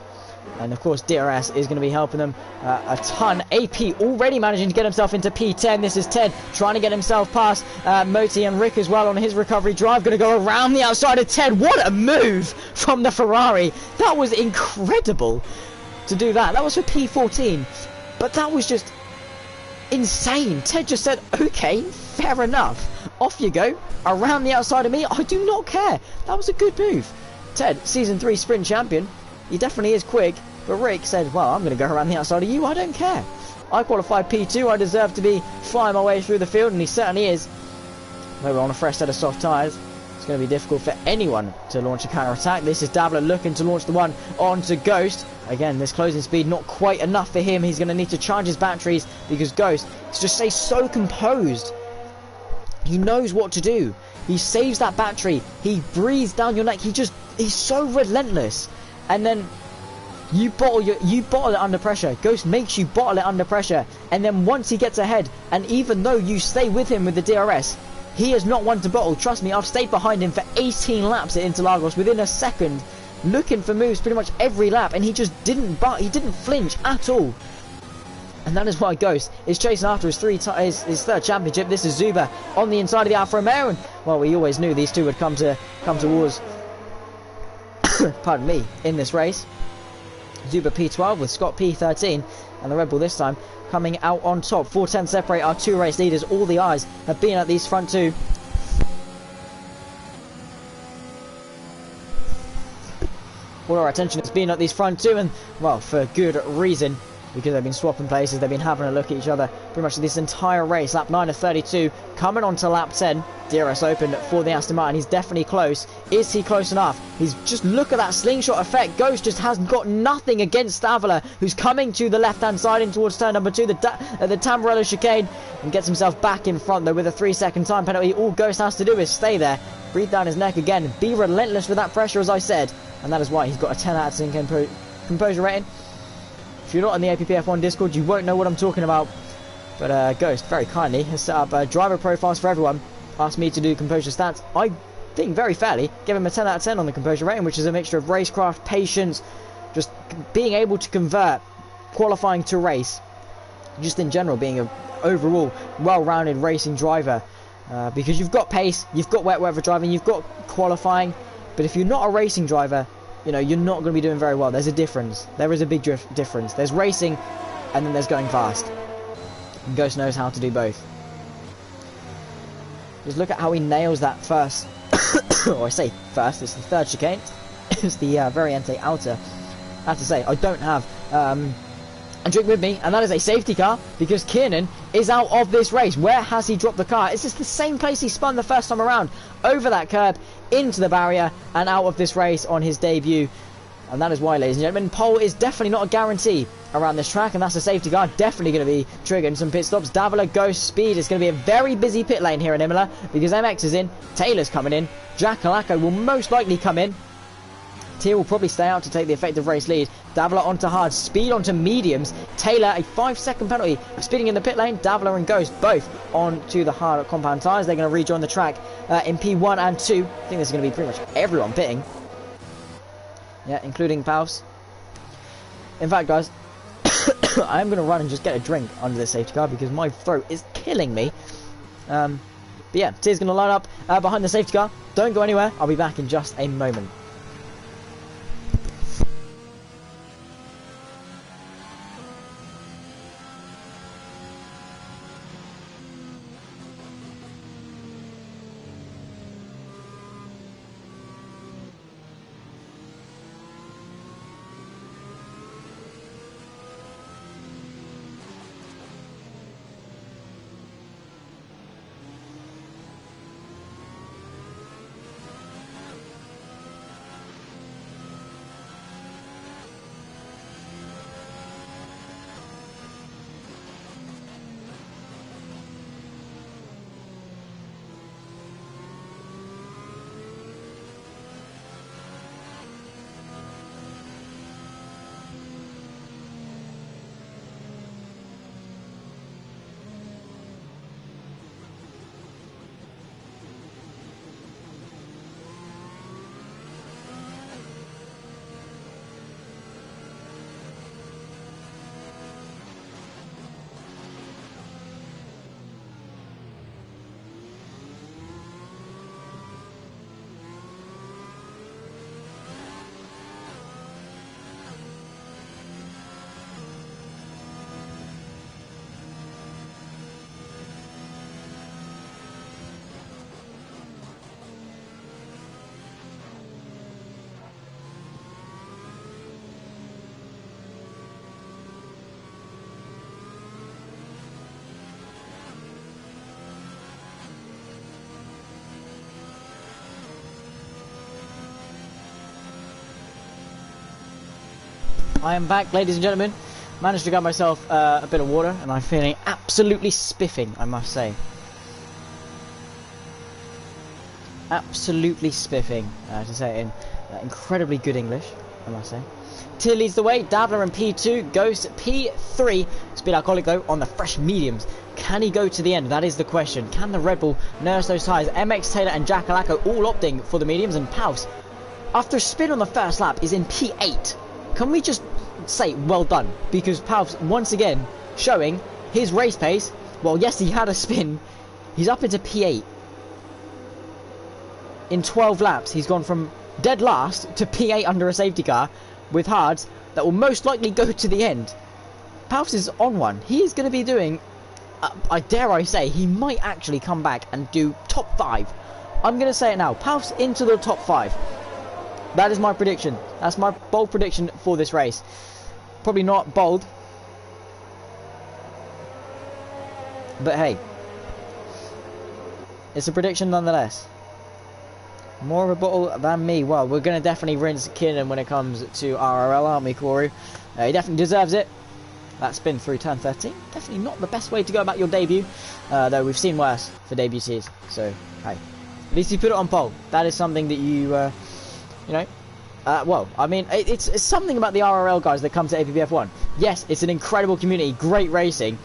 And of course DRS is going to be helping them a ton. AP already managing to get himself into P10. This is Ted trying to get himself past Moti and Rick as well on his recovery drive. Going to go around the outside of Ted. What a move from the Ferrari. That was incredible to do that. That was for P14. But that was just insane. Ted just said, okay, fair enough. Off you go. Around the outside of me. I do not care. That was a good move. Ted, Season 3 sprint champion. He definitely is quick, but Rick said, well, I'm going to go around the outside of you, I don't care. I qualified P2, I deserve to be flying my way through the field, and he certainly is. Though we're on a fresh set of soft tyres, it's going to be difficult for anyone to launch a counter-attack. This is Davila looking to launch the one onto Ghost. Again, this closing speed not quite enough for him. He's going to need to charge his batteries, because Ghost is just so composed. He knows what to do. He saves that battery. He breathes down your neck. He's so relentless. And then you bottle it under pressure. Ghost makes you bottle it under pressure, and then once he gets ahead, and even though you stay with him with the DRS, he is not one to bottle. Trust me, I've stayed behind him for 18 laps at Interlagos within a second, looking for moves pretty much every lap, and he just didn't flinch at all. And that is why Ghost is chasing after his third championship. This is Zuba on the inside of the Alfa Romeo, and well, we always knew these two would come to wars. Pardon me, in this race. Zuba P12 with Scott P13, and the Red Bull this time coming out on top. 4-10 separate our two race leaders. All the eyes have been at these front two. All our attention has been at these front two, and well, for good reason, because they've been swapping places, they've been having a look at each other pretty much this entire race. Lap 9 of 32, coming on to lap 10. DRS open for the Aston Martin. He's definitely close. Is he close enough? He's just, look at that slingshot effect. Ghost just has got nothing against Davila, who's coming to the left-hand side in towards turn number 2, the Tamburello chicane, and gets himself back in front, though, with a 3-second time penalty. All Ghost has to do is stay there, breathe down his neck again, be relentless with that pressure, as I said, and that is why he's got a 10 out of 10 composure rating. If you're not in the APPF1 Discord, you won't know what I'm talking about. But Ghost, very kindly, has set up driver profiles for everyone. Asked me to do composure stats. I think very fairly, give him a 10 out of 10 on the composure rating, which is a mixture of racecraft, patience, just being able to convert qualifying to race, just in general being a overall well-rounded racing driver, because you've got pace, you've got wet weather driving, you've got qualifying, but if you're not a racing driver, you know, you're not going to be doing very well. There's a difference. There is a big difference. There's racing, and then there's going fast. And Ghost knows how to do both. Just look at how he nails that first, or I say first, it's the third chicane, it's the Variante Outer. I have to say, I don't have a drink with me, and that is a safety car, because Kiernan is out of this race. Where has he dropped the car? It's just the same place he spun the first time around, over that curb, into the barrier, and out of this race on his debut. And that is why, ladies and gentlemen, pole is definitely not a guarantee around this track, and that's a safety car, definitely going to be triggering some pit stops. Davila, Ghost, Speed. It's going to be a very busy pit lane here in Imola, because MX is in, Taylor's coming in, Jack Alacco will most likely come in. Tier will probably stay out to take the effective race lead. Davila onto hards, Speed onto mediums. Taylor, a 5-second penalty for speeding in the pit lane. Davila and Ghost both onto the hard compound tyres. They're going to rejoin the track in P1 and 2. I think this is going to be pretty much everyone pitting. Yeah, including Paus. In fact, guys, I'm going to run and just get a drink under the safety car because my throat is killing me. But yeah, Tier's going to line up behind the safety car. Don't go anywhere. I'll be back in just a moment. I am back, ladies and gentlemen. Managed to grab myself a bit of water, and I'm feeling absolutely spiffing, I must say. Absolutely spiffing, to say it in incredibly good English, I must say. Tier leads the way, Davila in P2, Ghost P3. Speed Alcoholic, though, on the fresh mediums. Can he go to the end? That is the question. Can the Red Bull nurse those tyres? MX, Taylor, and Jack Alacco all opting for the mediums, and Paus, after a spin on the first lap, is in P8. Can we just say well done? Because Paus, once again, showing his race pace. Well, yes, he had a spin. He's up into P8. In 12 laps, he's gone from dead last to P8 under a safety car with hards that will most likely go to the end. Paus is on one. He is going to be doing, I dare I say, he might actually come back and do top 5. I'm going to say it now. Paus into the top 5. That is my prediction. That's my bold prediction for this race. Probably not bold, but hey, it's a prediction nonetheless. More of a bottle than me. Well, we're going to definitely rinse Kiernan when it comes to RRL, aren't we, Corey? He definitely deserves it. That spin through turn 13. Definitely not the best way to go about your debut, though we've seen worse for debutees. So, hey, at least you put it on pole. That is something that you know, well, I mean, it's something about the RRL guys that come to APPF1. Yes, it's an incredible community, great racing,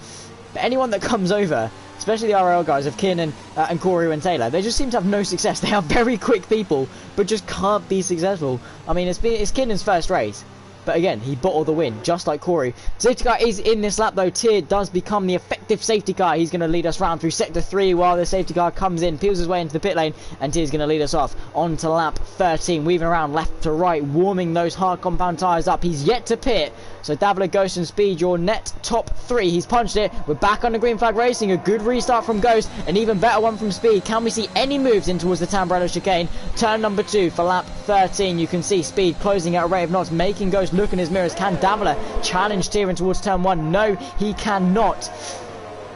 but anyone that comes over especially the RL guys of Kiernan and Corey and Taylor. They just seem to have no success. They are very quick people, but just can't be successful. I mean, it's Kiernan's first race. But again, he bottled the win, just like Corey. Safety car is in this lap though. Tier does become the effective safety car. He's going to lead us round through sector 3 while the safety car comes in, peels his way into the pit lane, and Tier's going to lead us off onto lap 13, weaving around left to right, warming those hard compound tyres up. He's yet to pit. So Davila, Ghost and Speed, your net top 3. He's punched it. We're back on the green flag racing. A good restart from Ghost, an even better one from Speed. Can we see any moves in towards the Tamburello chicane? Turn number 2 for lap 13. You can see Speed closing at a rate of knots, making Ghost look in his mirrors. Can Davila challenge Tier in towards turn 1? No, he cannot.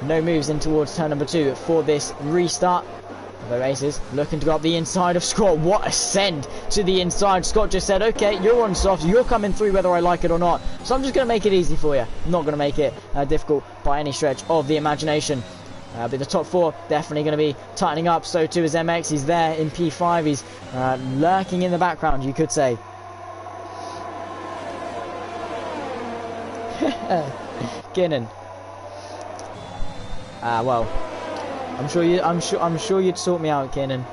No moves in towards turn number 2 for this restart. The races looking to go up the inside of Scott. What a send to the inside. Scott just said, okay, you're on soft, you're coming through whether I like it or not, so I'm just going to make it easy for you. I'm not going to make it difficult by any stretch of the imagination. But the top 4 definitely going to be tightening up. So too is MX. He's there in P5. He's lurking in the background, you could say. Kinnan. Well, I'm sure you'd sort me out, Kiernan.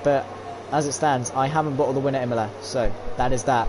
But as it stands, I haven't bottled the win at Imola, so that is that.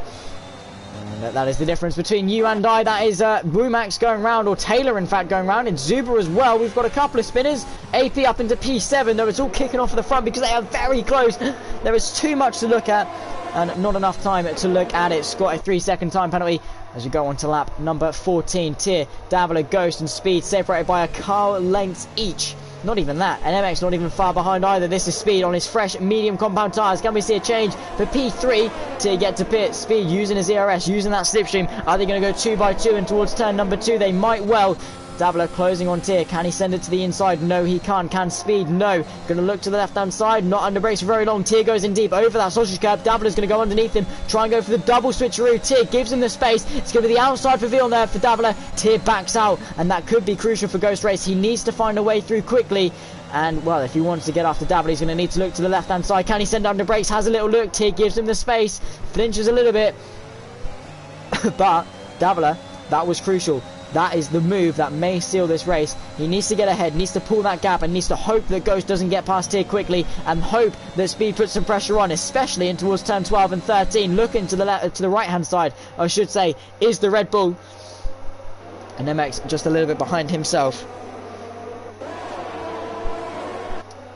And that is the difference between you and I. That is Brumax going round, or Taylor in fact going round, and Zuba as well. We've got a couple of spinners. AP up into P7, though it's all kicking off at the front because they are very close. There is too much to look at and not enough time to look at it. Scott, a 3-second time penalty as you go on to lap number 14. Tier, Davila, Ghost and Speed separated by a car lengths each. Not even that. And MX not even far behind either. This is Speed on his fresh medium compound tyres. Can we see a change for P3 to get to pit? Speed using his ERS, using that slipstream. Are they going to go 2 by 2 and towards turn number 2? They might well. Davila closing on Tier. Can he send it to the inside? No, he can't. Can Speed? No. Going to look to the left-hand side. Not under brakes for very long. Tier goes in deep over that sausage curb. Davila's going to go underneath him. Try and go for the double switcheroo. Tier gives him the space. It's going to be the outside for Villeneuve for Davila. Tier backs out, and that could be crucial for Ghost Race. He needs to find a way through quickly. And, well, if he wants to get after Davila, he's going to need to look to the left-hand side. Can he send under brakes? Has a little look. Tier gives him the space. Flinches a little bit. But Davila, that was crucial. That is the move that may seal this race. He needs to get ahead, needs to pull that gap, and needs to hope that Ghost doesn't get past Tier quickly, and hope that Speed puts some pressure on, especially in towards turn 12 and 13. Looking to the right-hand side, I should say, is the Red Bull. And MX just a little bit behind himself.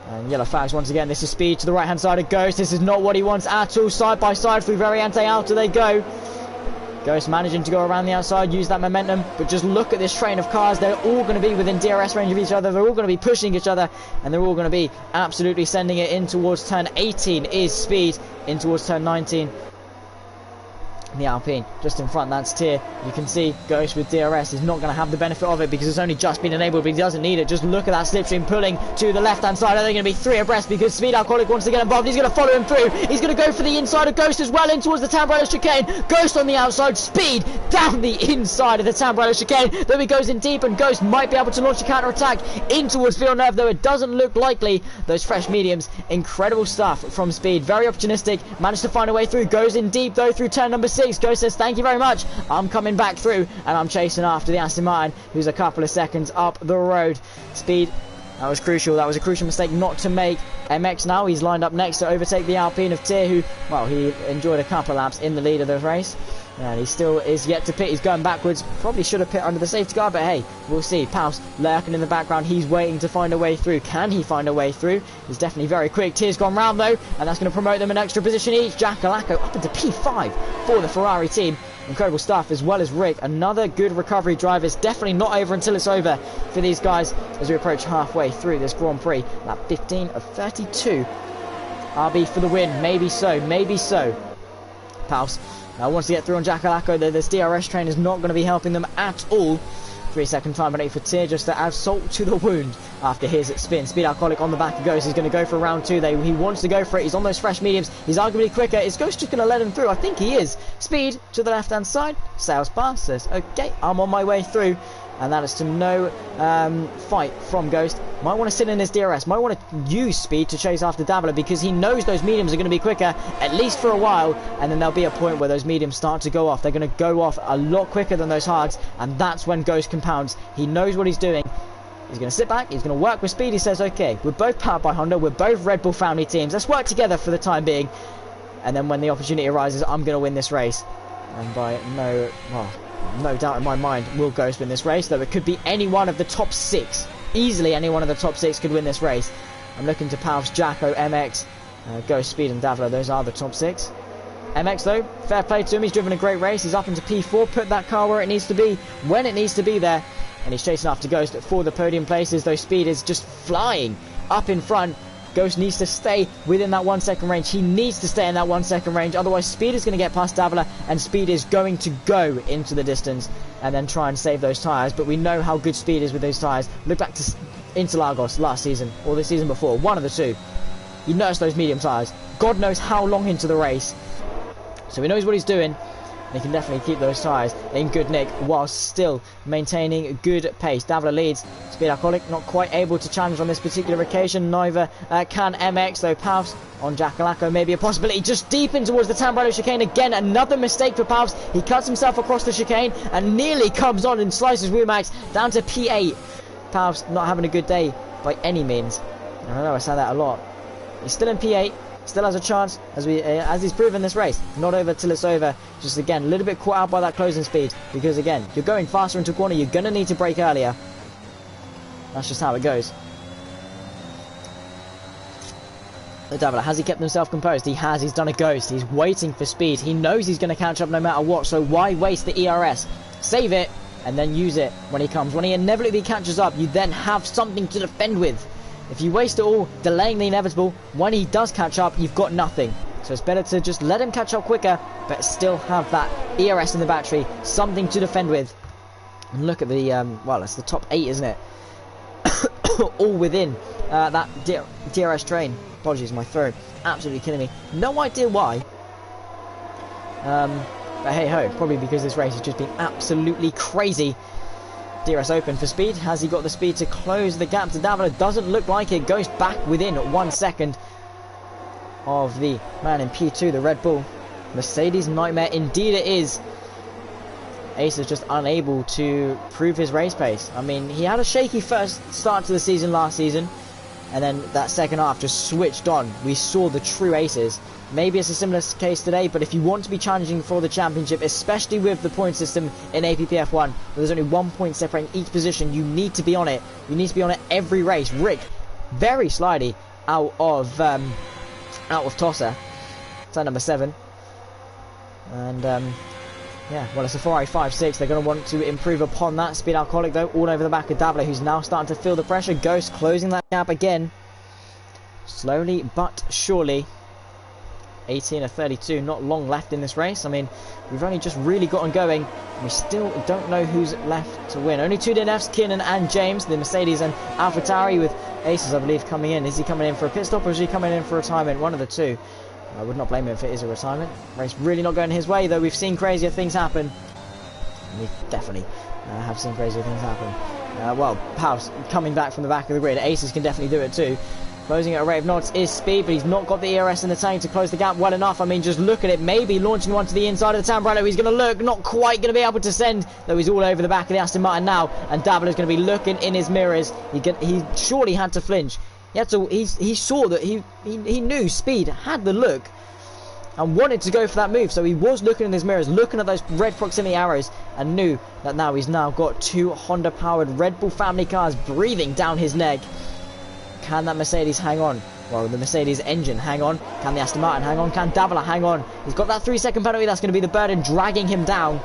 And yellow flags once again. This is Speed to the right-hand side of Ghost. This is not what he wants at all. Side by side through Variante. Out they go. Ghost managing to go around the outside, use that momentum, but just look at this train of cars. They're all going to be within DRS range of each other. They're all going to be pushing each other, and they're all going to be absolutely sending it in towards turn 18 is Speed, in towards turn 19. The Alpine just in front, that's Tier. You can see Ghost with DRS is not going to have the benefit of it because it's only just been enabled, but he doesn't need it. Just look at that slipstream pulling to the left hand side. Are they going to be 3 abreast because Speed Alcoholic wants to get involved? He's going to follow him through. He's going to go for the inside of Ghost as well, in towards the Tamburello chicane. Ghost on the outside, Speed down the inside of the Tamburello chicane. Though he goes in deep, and Ghost might be able to launch a counter attack in towards Villeneuve, though it doesn't look likely. Those fresh mediums, incredible stuff from Speed, very opportunistic, managed to find a way through. Goes in deep though through turn number 6. Ghost says thank you very much, I'm coming back through, and I'm chasing after the Aston Martin, who's a couple of seconds up the road. Speed, that was crucial. That was a crucial mistake not to make. MX now, he's lined up next to overtake the Alpine of Tier, who, well, he enjoyed a couple of laps in the lead of the race, and he still is yet to pit. He's going backwards. Probably should have pit under the safety car, but hey, we'll see. Paus lurking in the background. He's waiting to find a way through. Can he find a way through? He's definitely very quick. Tier's gone round though, and that's going to promote them an extra position each. Jack Galacco up into P5 for the Ferrari team. Incredible stuff, as well as Rick. Another good recovery drive. It's definitely not over until it's over for these guys as we approach halfway through this Grand Prix. Lap 15 of 32. RB for the win. Maybe so. Maybe so. Paus wants to get through on Jack Galacco. This DRS train is not going to be helping them at all. 3-second time penalty for Tier, just to add salt to the wound after his spin. Speed Alcoholic on the back of Ghost. He's going to go for round 2. He wants to go for it. He's on those fresh mediums. He's arguably quicker. Is Ghost just going to let him through? I think he is. Speed to the left hand side. Sails past, says, okay, I'm on my way through. And that is to no fight from Ghost. Might want to sit in his DRS. Might want to use Speed to chase after Davila, because he knows those mediums are going to be quicker, at least for a while, and then there'll be a point where those mediums start to go off. They're going to go off a lot quicker than those hards, and that's when Ghost compounds. He knows what he's doing. He's going to sit back. He's going to work with speed. He says, okay, we're both powered by Honda. We're both Red Bull family teams. Let's work together for the time being. And then when the opportunity arises, I'm going to win this race. And by no doubt in my mind, will Ghost win this race. Though it could be any one of the top 6. Easily any one of the top 6 could win this race. I'm looking to Palfs, Jacko, MX, Ghost, Speed and Davila. Those are the top 6. MX though, fair play to him. He's driven a great race. He's up into P4. Put that car where it needs to be, when it needs to be there. And he's chasing after Ghost for the podium places, though Speed is just flying up in front. Ghost needs to stay within that 1 second range. He needs to stay in that 1 second range. Otherwise, Speed is going to get past Davila, and Speed is going to go into the distance and then try and save those tyres. But we know how good Speed is with those tyres. Look back to Interlagos last season, or the season before. One of the two. He nursed those medium tyres. God knows how long into the race. So he knows what he's doing. He can definitely keep those tyres in good nick whilst still maintaining good pace. Davila leads. Speed Alcoholic not quite able to challenge on this particular occasion. Neither can MX, though Palfs on Jackalacco maybe a possibility. Just deep in towards the Tamburello chicane. Again, another mistake for Palfs. He cuts himself across the chicane and nearly comes on and slices Womax down to P8. Palfs not having a good day by any means. I know I say that a lot. He's still in P8. Still has a chance, as he's proven this race. Not over till it's over. Just again, a little bit caught out by that closing speed. Because again, you're going faster into a corner. You're going to need to brake earlier. That's just how it goes. The Davila, has he kept himself composed? He has. He's done a Ghost. He's waiting for Speed. He knows he's going to catch up no matter what. So why waste the ERS? Save it and then use it when he comes. When he inevitably catches up, you then have something to defend with. If you waste it all, delaying the inevitable, when he does catch up, you've got nothing. So it's better to just let him catch up quicker, but still have that ERS in the battery, something to defend with. And look at the, well, it's the top 8, isn't it? All within that DRS train. Apologies, my throat. Absolutely killing me. No idea why. But hey ho, probably because this race has just been absolutely crazy. DRS open for Speed. Has he got the speed to close the gap to Davila? Doesn't look like it. Goes back within 1 second of the man in P2, the Red Bull. Mercedes nightmare indeed it is. Ace is just unable to prove his race pace. I mean, he had a shaky first start to the season last season, and then that second half just switched on. We saw the true aces. Maybe it's a similar case today, but if you want to be challenging for the championship, especially with the point system in APPF1, where there's only 1 point separating each position, you need to be on it. You need to be on it every race. Rick, very slidey out of Tosser. Turn number 7. And yeah, well, it's a Ferrari 5.6. They're going to want to improve upon that. Speed Alcoholic, though, all over the back of Davila, who's now starting to feel the pressure. Ghost closing that gap again. Slowly but surely. 18 of 32, not long left in this race. I mean, we've only just really gotten going. We still don't know who's left to win. Only 2 DNFs, Kiernan and James, the Mercedes and AlphaTauri, with Aces, I believe, coming in. Is he coming in for a pit stop or is he coming in for retirement? One of the two. I would not blame him if it is a retirement. Race really not going his way, though. We've seen crazier things happen. We definitely have seen crazier things happen. Well, Palfs coming back from the back of the grid. Aces can definitely do it too. Closing at a rate of knots is Speed, but he's not got the ERS in the tank to close the gap well enough. I mean, just look at it. Maybe launching one to the inside of the Tamburello. He's going to look, not quite going to be able to send, though he's all over the back of the Aston Martin now. And Davila's going to be looking in his mirrors. He surely had to flinch. He saw that he knew Speed had the look and wanted to go for that move. So he was looking in his mirrors, looking at those red proximity arrows, and knew that now he's got 2 Honda-powered Red Bull family cars breathing down his neck. Can that Mercedes hang on? Well, the Mercedes engine hang on. Can the Aston Martin hang on? Can Davila hang on? He's got that 3-second penalty. That's going to be the burden dragging him down.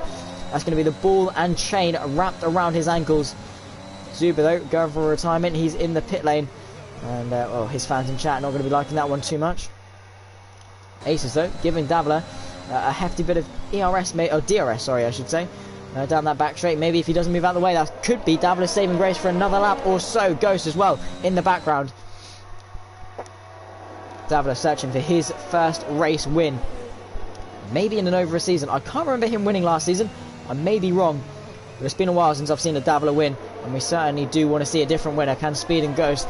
That's going to be the ball and chain wrapped around his ankles. Zuber, though, going for a retirement. He's in the pit lane. And, well, his fans in chat are not going to be liking that one too much. Aces, though, giving Davila a hefty bit of ERS, or DRS, sorry, I should say. Down that back straight. Maybe if he doesn't move out of the way, that could be Davila's saving grace for another lap or so. Ghost as well in the background. Davila searching for his first race win. Maybe in and over a season. I can't remember him winning last season. I may be wrong. But it's been a while since I've seen a Davila win. And we certainly do want to see a different winner. Can Speed and Ghost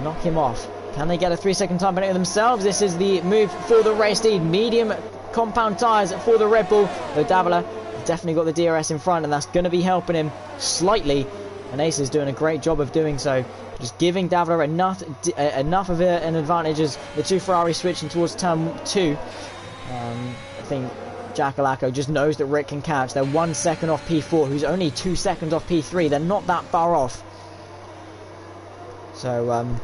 knock him off? Can they get a 3-second time penalty themselves? This is the move for the race lead. Medium compound tyres for the Red Bull. Though Davila definitely got the DRS in front, and that's going to be helping him slightly. And Ace is doing a great job of doing so, just giving Davila enough of an advantage as the two Ferraris switching towards turn 2. I think Jackalacco just knows that Rick can catch. They're 1 second off P4, who's only 2 seconds off P3. They're not that far off. So,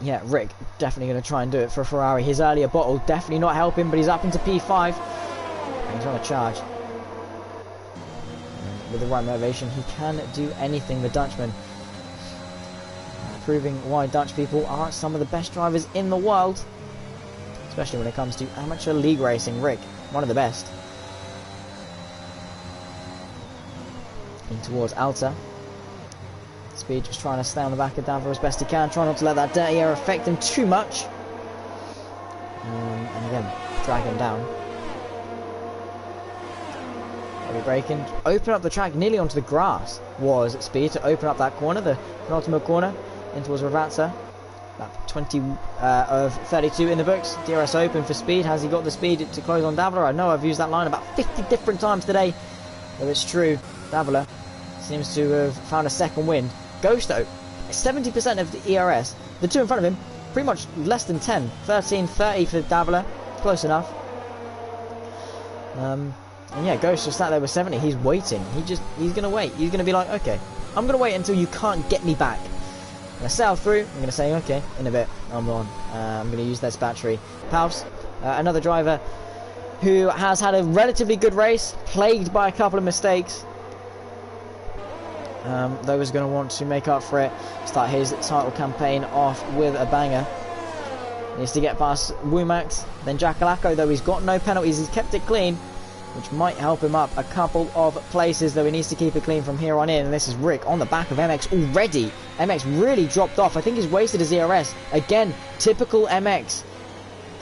yeah, Rick definitely going to try and do it for Ferrari. His earlier bottle definitely not helping, but he's up into P5. And he's on a charge. With the right motivation, he can do anything, the Dutchman. Proving why Dutch people are some of the best drivers in the world. Especially when it comes to amateur league racing. Rick, one of the best. In towards Alta. Speed just trying to stay on the back of Davila as best he can. Try not to let that dirty air affect him too much. And again, drag him down. Braking. Open up the track nearly onto the grass was Speed to open up that corner, the penultimate corner, in towards Ravazza. About 20 of 32 in the books. DRS open for Speed. Has he got the speed to close on Davila? I know I've used that line about 50 different times today. Though it's true, Davila seems to have found a second wind. Ghost though, 70% of the ERS. The two in front of him, pretty much less than 10. 13, 30 for Davila. Close enough. And yeah, Ghost just sat there with 70. He's waiting. He's going to wait. He's going to be like, okay, I'm going to wait until you can't get me back. I'm going to sail through. I'm going to say, okay, in a bit, I'm on. I'm going to use this battery. Paus, another driver who has had a relatively good race, plagued by a couple of mistakes. Though he's going to want to make up for it, start his title campaign off with a banger. Needs to get past Womack, then Jackalacco, though he's got no penalties, he's kept it clean, which might help him up a couple of places, though he needs to keep it clean from here on in. And this is Rick on the back of MX already. MX really dropped off. I think he's wasted his ERS. Again, typical MX.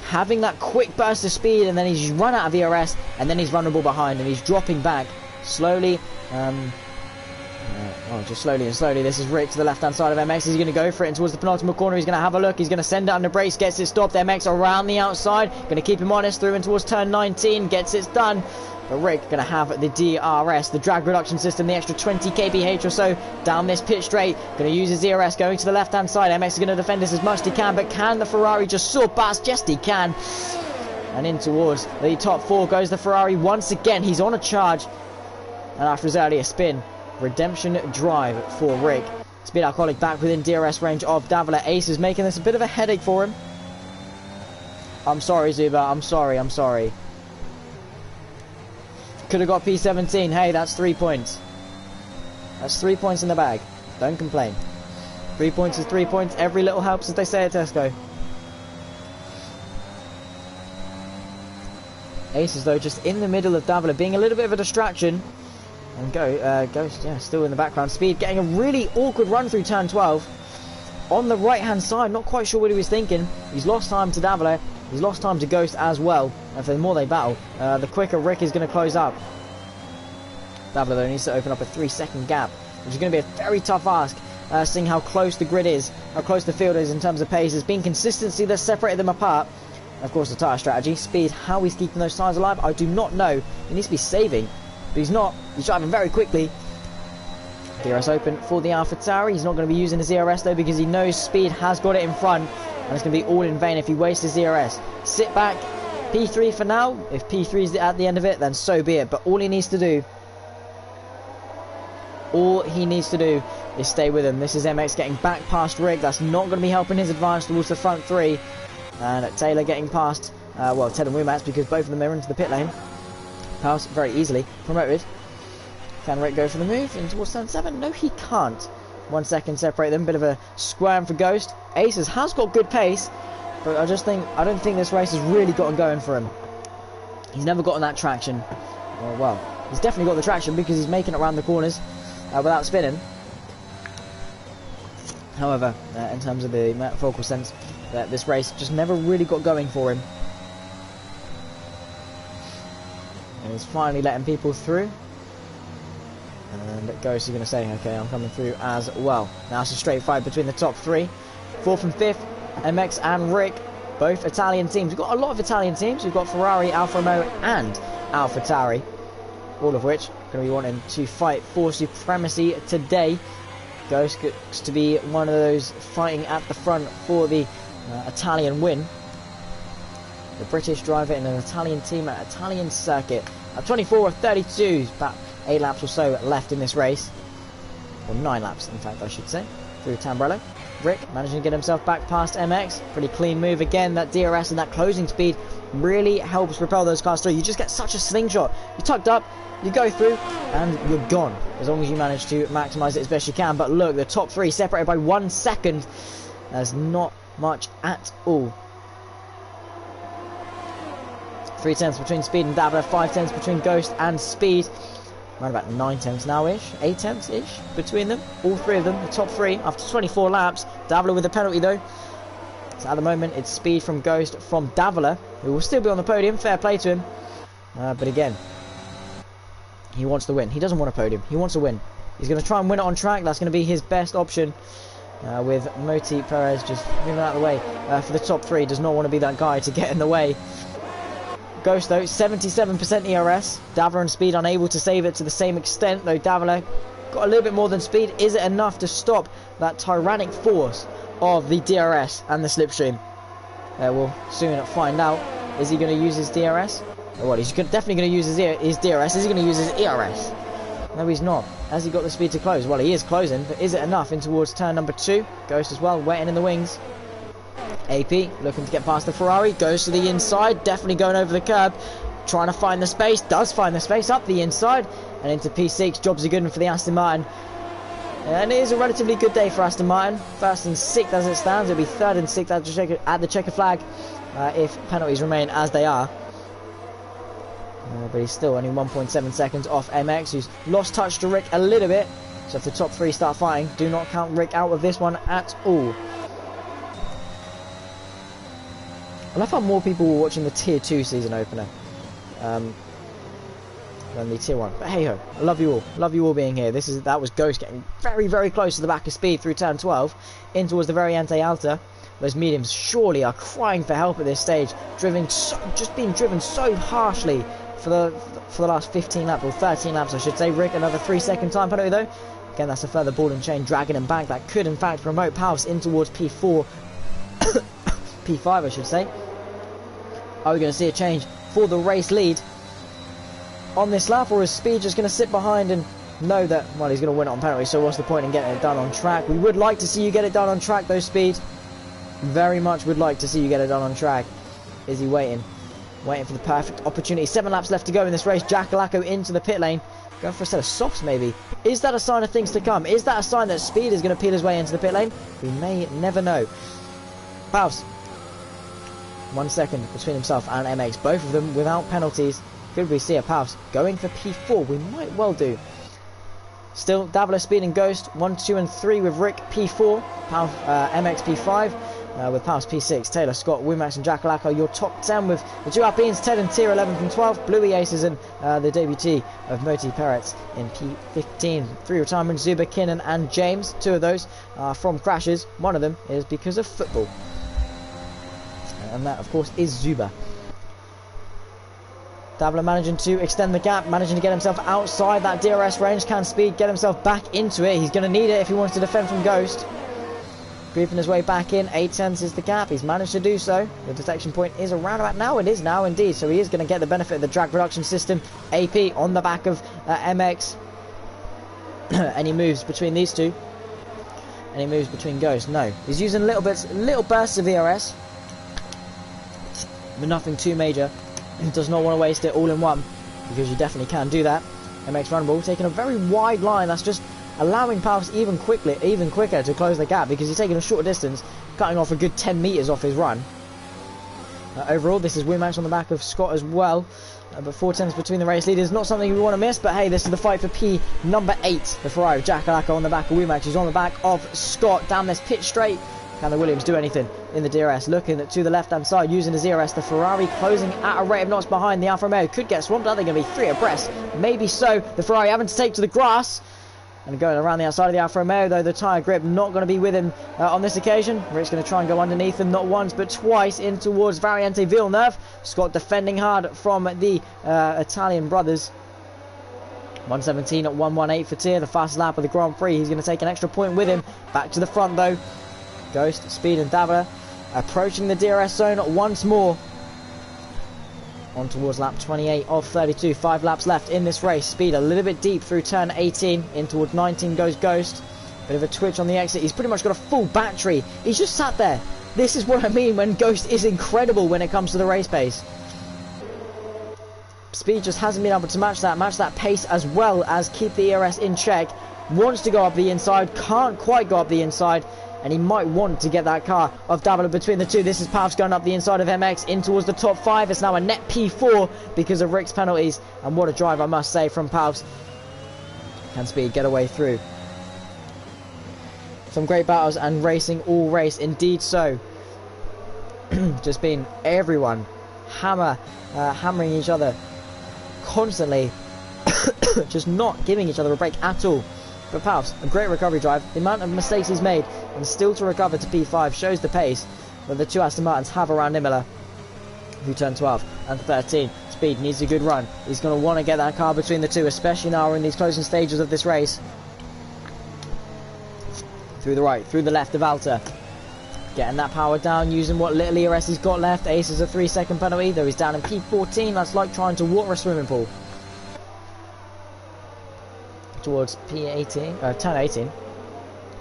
Having that quick burst of speed, and then he's run out of ERS, and then he's vulnerable behind, and he's dropping back slowly. Just slowly and slowly. This is Rick to the left-hand side of MX. He's going to go for it and towards the penultimate corner. He's going to have a look. He's going to send it under brace. Gets it stopped. MX around the outside. Going to keep him honest through and towards turn 19. Gets it done. But Rick going to have the DRS, the drag reduction system, the extra 20 kph or so down this pit straight. Going to use his DRS going to the left-hand side. MX is going to defend this as much as he can. But can the Ferrari just soar past? Yes, he can. And in towards the top 4 goes the Ferrari once again. He's on a charge. And after his earlier spin, redemption drive for Rick. Speed Alcoholic back within DRS range of Davila. Ace is making this a bit of a headache for him. I'm sorry, Zuba. I'm sorry. Could have got P17. Hey, that's 3 points. That's 3 points in the bag. Don't complain. 3 points is 3 points. Every little helps, as they say at Tesco. Ace is, though, just in the middle of Davila, being a little bit of a distraction. And Ghost, yeah, still in the background. Speed getting a really awkward run through turn 12. On the right-hand side, not quite sure what he was thinking. He's lost time to Davila. He's lost time to Ghost as well. And for the more they battle, the quicker Rick is going to close up. Davila, though, needs to open up a 3-second gap, which is going to be a very tough ask, seeing how close the grid is, how close the field is in terms of pace. It's been consistency that's separated them apart. And of course, the tyre strategy. Speed, how he's keeping those tyres alive, I do not know. He needs to be saving. But he's not. He's driving very quickly. DRS open for the AlphaTauri. He's not going to be using his ERS though, because he knows Speed has got it in front. And it's going to be all in vain if he wastes his ERS. Sit back. P3 for now. If P3 is at the end of it, then so be it. But all he needs to do is stay with him. This is MX getting back past Rick. That's not going to be helping his advance towards the front 3. And Taylor getting past, Ted and Womack, because both of them are into the pit lane. Pass very easily promoted. Can Rick go for the move in towards turn 7? No, he can't. 1 second separate them. Bit of a squirm for Ghost. Aces has got good pace, but I don't think this race has really gotten going for him. He's never gotten that traction. Well, he's definitely got the traction because he's making it around the corners without spinning. However, in terms of the metaphorical sense, this race just never really got going for him. And he's finally letting people through. And Ghost is going to say, okay, I'm coming through as well. Now it's a straight fight between the top 3. 4th and 5th, MX and Rick, both Italian teams. We've got a lot of Italian teams. We've got Ferrari, Alfa Romeo and AlphaTauri, all of which are going to be wanting to fight for supremacy today. Ghost gets to be one of those fighting at the front for the Italian win. The British driver in an Italian team at Italian circuit. At 24 of 32, about 8 laps or so left in this race. Or 9 laps, in fact, I should say, through Tamburello. Rick managing to get himself back past MX. Pretty clean move again. That DRS and that closing speed really helps propel those cars through. You just get such a slingshot. You're tucked up, you go through, and you're gone. As long as you manage to maximise it as best you can. But look, the top 3 separated by 1 second. That's not much at all. 3 tenths between Speed and Davila, 5 tenths between Ghost and Speed. Around about 9 tenths now-ish, 8 tenths-ish between them. All 3 of them, the top 3 after 24 laps. Davila with a penalty though. So at the moment it's Speed from Ghost from Davila, who will still be on the podium. Fair play to him. But again, he wants the win. He doesn't want a podium. He wants a win. He's going to try and win it on track. That's going to be his best option. With Moti Perez just moving out of the way for the top 3. Does not want to be that guy to get in the way. Ghost though, 77% ERS. Davila and Speed unable to save it to the same extent, though Davila got a little bit more than Speed. Is it enough to stop that tyrannic force of the DRS and the slipstream? We'll soon find out. Is he going to use his DRS? Oh, well, he's definitely going to use his DRS. Is he going to use his ERS? No, he's not. Has he got the speed to close? Well, he is closing, but is it enough in towards turn number 2? Ghost as well, waiting in the wings. AP looking to get past the Ferrari, goes to the inside, definitely going over the curb, trying to find the space, does find the space up the inside and into P6. Jobs are good for the Aston Martin, and it is a relatively good day for Aston Martin. 1st and 6th as it stands. It'll be 3rd and 6th at the checker flag if penalties remain as they are. But he's still only 1.7 seconds off MX, who's lost touch to Rick a little bit. So if the top 3 start fighting, do not count Rick out of this one at all. I love how more people were watching the Tier 2 season opener than the Tier 1. But hey ho, I love you all. Love you all being here. That was Ghost getting very, very close to the back of Speed through turn 12, in towards the Variante Alta. Those mediums surely are crying for help at this stage. Just being driven so harshly for the last 15 laps, or 13 laps I should say. Rick, another 3-second time penalty though. Again, that's a further ball and chain dragging him back. That could in fact promote Paus in towards P4. P5 I should say. Are we going to see a change for the race lead on this lap, or is Speed just going to sit behind and know that, well, he's going to win it on penalty, so what's the point in getting it done on track? We would like to see you get it done on track though, Speed. Very much would like to see you get it done on track. Is he waiting? Waiting for the perfect opportunity. 7 laps left to go in this race. Jackalacco into the pit lane. Going for a set of softs maybe. Is that a sign of things to come? Is that a sign that Speed is going to peel his way into the pit lane? We may never know. Paus. 1 second between himself and MX, both of them without penalties. Could we see a Paus going for P4? We might well do. Still, Davila, Speed and Ghost 1, 2 and 3 with Rick P4, Paus, MX P5 with Paus P6, Taylor, Scott, Wimax and Jackalacco your top 10 with the 2 Alpines, Ted and Tier 11 from 12, Bluey Aces and the debutee of Moti Perez in P15. 3 retirements, Zuba, Kinnan and James. 2 of those are from crashes. 1 of them is because of football. And that, of course, is Zuba. Davila managing to extend the gap, managing to get himself outside that DRS range. Can Speed get himself back into it? He's going to need it if he wants to defend from Ghost. Creeping his way back in. 8 tenths is the gap. He's managed to do so. The detection point is around about now. It is now indeed. So he is going to get the benefit of the drag reduction system. AP on the back of MX. Any moves between these two? Any moves between Ghost? No. He's using little bursts of ERS. But nothing too major. He does not want to waste it all in one, because you definitely can do that. MX Runball taking a very wide line. That's just allowing Paus even quicker to close the gap, because he's taking a shorter distance, cutting off a good 10 metres off his run. Overall, this is Wimax on the back of Scott as well. But 4 tenths between the race leaders, not something we want to miss. But hey, this is the fight for P number 8. The Ferrari, Jackalacco on the back of Wimax, who's on the back of Scott down this pit straight. Can the Williams do anything in the DRS? Looking to the left-hand side, using his DRS. The Ferrari closing at a rate of knots behind. The Alfa Romeo could get swamped. Are they going to be 3 abreast? Maybe so. The Ferrari having to take to the grass. And going around the outside of the Alfa Romeo, though the tyre grip not going to be with him on this occasion. Rick's going to try and go underneath him, not once but twice, in towards Variante Villeneuve. Scott defending hard from the Italian brothers. 117 at 118 for Tier, the fastest lap of the Grand Prix. He's going to take an extra point with him. Back to the front though. Ghost, Speed and Davila approaching the DRS zone once more. On towards lap 28 of 32. 5 laps left in this race. Speed a little bit deep through turn 18. In towards 19 goes Ghost. Bit of a twitch on the exit. He's pretty much got a full battery. He's just sat there. This is what I mean when Ghost is incredible when it comes to the race pace. Speed just hasn't been able to match that pace as well as keep the ERS in check. Wants to go up the inside, can't quite go up the inside, and he might want to get that car of Davila between the two. This is Palps going up the inside of MX in towards the top 5. It's now a net P4 because of Rick's penalties, and what a drive I must say from Palps. Can Speed get away through? Some great battles and racing all race, indeed so. Just been everyone hammering each other constantly, just not giving each other a break at all. But Palps, a great recovery drive. The amount of mistakes he's made and still to recover to P5 shows the pace that the two Aston Martins have around Imola, who turn 12 and 13. Speed needs a good run. He's going to want to get that car between the two, especially now we're in these closing stages of this race. Through the right, through the left of Alta. Getting that power down, using what little ERS he's got left. Ace is a 3-second penalty, though he's down in P14. That's like trying to water a swimming pool. Towards P18, turn 18.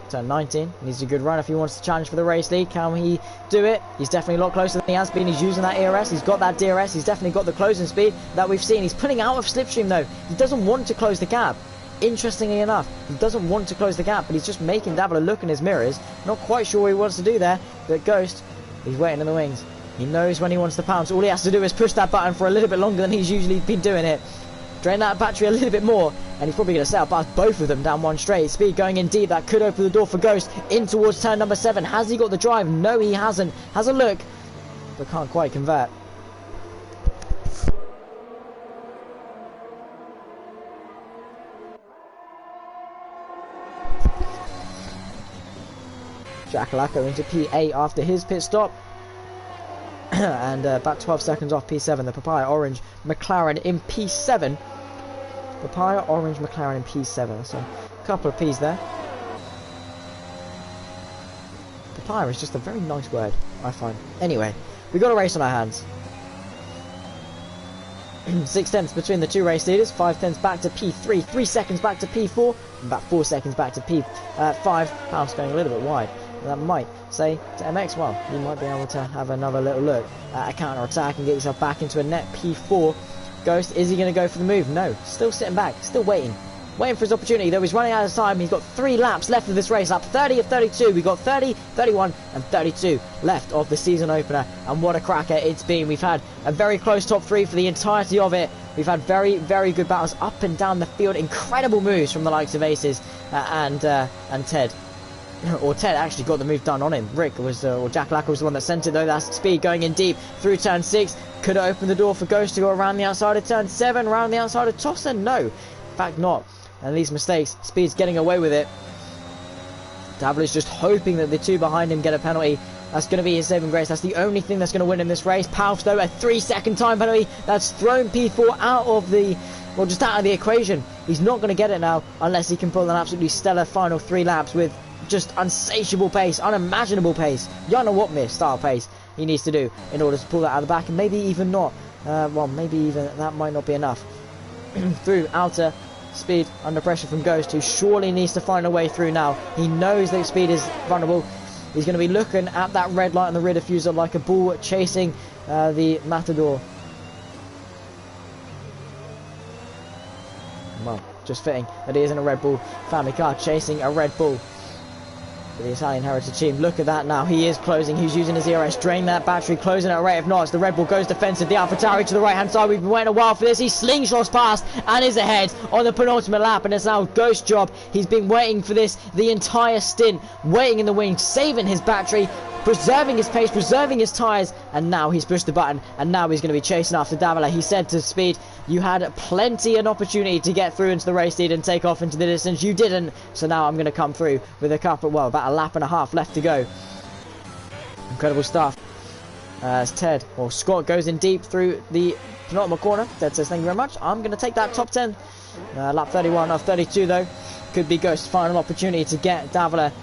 Turn 19. Needs a good run if he wants to challenge for the race lead. Can he do it? He's definitely a lot closer than he has been. He's using that ERS. He's got that DRS. He's definitely got the closing speed that we've seen. He's pulling out of slipstream though. He doesn't want to close the gap. Interestingly enough, he doesn't want to close the gap, but he's just making Davila look in his mirrors. Not quite sure what he wants to do there, but Ghost, he's waiting in the wings. He knows when he wants to pounce. All he has to do is push that button for a little bit longer than he's usually been doing it. Drain that battery a little bit more, and he's probably going to set up both of them down one straight. Speed going in deep. That could open the door for Ghost in towards turn number 7. Has he got the drive? No, he hasn't. Has a look, but can't quite convert. Jack Lacko into P8 after his pit stop. And about 12 seconds off P7. The Papaya Orange McLaren in P7. Papaya Orange McLaren in P7. So a couple of P's there. Papaya is just a very nice word, I find. Anyway, we got a race on our hands. 6 tenths between the two race leaders. 5 tenths back to P3. 3 seconds back to P4. And about 4 seconds back to P5. House going a little bit wide. That might say to MX, well, you might be able to have another little look at a counter-attack and get yourself back into a net P4. Ghost, is he going to go for the move? No, still sitting back, still waiting for his opportunity, though he's running out of time. He's got 3 laps left of this race, lap 30 of 32. We've got 30, 31 and 32 left of the season opener, and what a cracker it's been. We've had a very close top 3 for the entirety of it. We've had very, very good battles up and down the field, incredible moves from the likes of Aces and Ted. Or Ted actually got the move done on him. Rick was, or Jack Lacker was the one that sent it though. That's Speed going in deep through turn 6. Could have opened the door for Ghost to go around the outside of turn 7, around the outside of Tosser. No, in fact not. And these mistakes, Speed's getting away with it. Davila's just hoping that the two behind him get a penalty. That's going to be his saving grace. That's the only thing that's going to win him this race. Palps though, a 3-second time penalty. That's thrown P4 out of the, well, just out of the equation. He's not going to get it now unless he can pull an absolutely stellar final 3 laps with just unsatiable pace, unimaginable pace, Jana Watmir style pace he needs to do in order to pull that out of the back, and maybe even not. Well, maybe even that might not be enough. Through outer Speed under pressure from Ghost, who surely needs to find a way through now. He knows that Speed is vulnerable. He's going to be looking at that red light on the rear diffuser like a bull chasing the Matador. Well, just fitting that he is in a Red Bull family car chasing a Red Bull. The Italian heritage team. Look at that now. He is closing. He's using his ERS. Drain that battery. Closing at a rate of knots. The Red Bull goes defensive. The AlphaTauri to the right hand side. We've been waiting a while for this. He slingshots past and is ahead on the penultimate lap. And it's now Ghost's job. He's been waiting for this the entire stint. Waiting in the wings. Saving his battery. Preserving his pace. Preserving his tyres. And now he's pushed the button. And now he's going to be chasing after Davila. He said to Speed, you had plenty an opportunity to get through into the race lead and take off into the distance. You didn't. So now I'm going to come through with a couple, well, about a lap and a half left to go. Incredible stuff. As Ted, or Scott, goes in deep through the penultimate corner. Ted says, thank you very much. I'm going to take that top 10 Lap 31 of 32 though. Could be Ghost's final opportunity to get Davila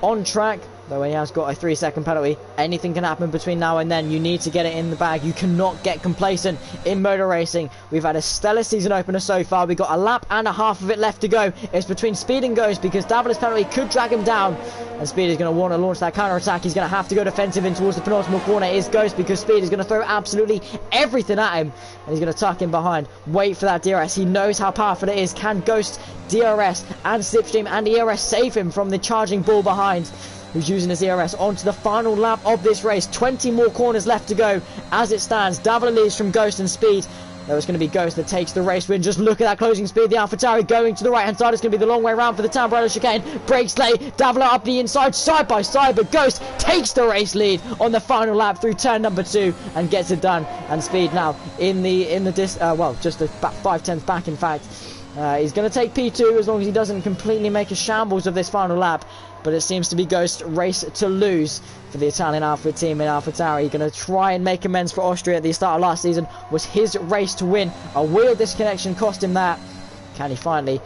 on track, though he has got a 3-second penalty. Anything can happen between now and then. You need to get it in the bag. You cannot get complacent in motor racing. We've had a stellar season opener so far. We've got a lap and a half of it left to go. It's between Speed and Ghost, because Davila's penalty could drag him down, and Speed is going to want to launch that counter attack. He's going to have to go defensive in towards the penultimate corner. It is Ghost, because Speed is going to throw absolutely everything at him, and he's going to tuck him behind. Wait for that DRS. He knows how powerful it is. Can Ghost DRS and Slipstream and ERS save him from the charging ball behind, who's using his ERS? Onto the final lap of this race. 20 more corners left to go. As it stands, Davila leads from Ghost and Speed. Though it's going to be Ghost that takes the race win. Just look at that closing speed. The AlphaTauri going to the right hand side. It's going to be the long way around for the Tamburello chicane. Brakes late. Davila up the inside, side by side, but Ghost takes the race lead on the final lap through turn number 2 and gets it done. And Speed now in the well, just about 5/10 back in fact. He's going to take P2 as long as he doesn't completely make a shambles of this final lap. But it seems to be Ghost's race to lose for the Italian Alpha team in AlphaTauri. Going to try and make amends for Austria at the start of last season. Was his race to win. A wheel disconnection cost him that. Can he finally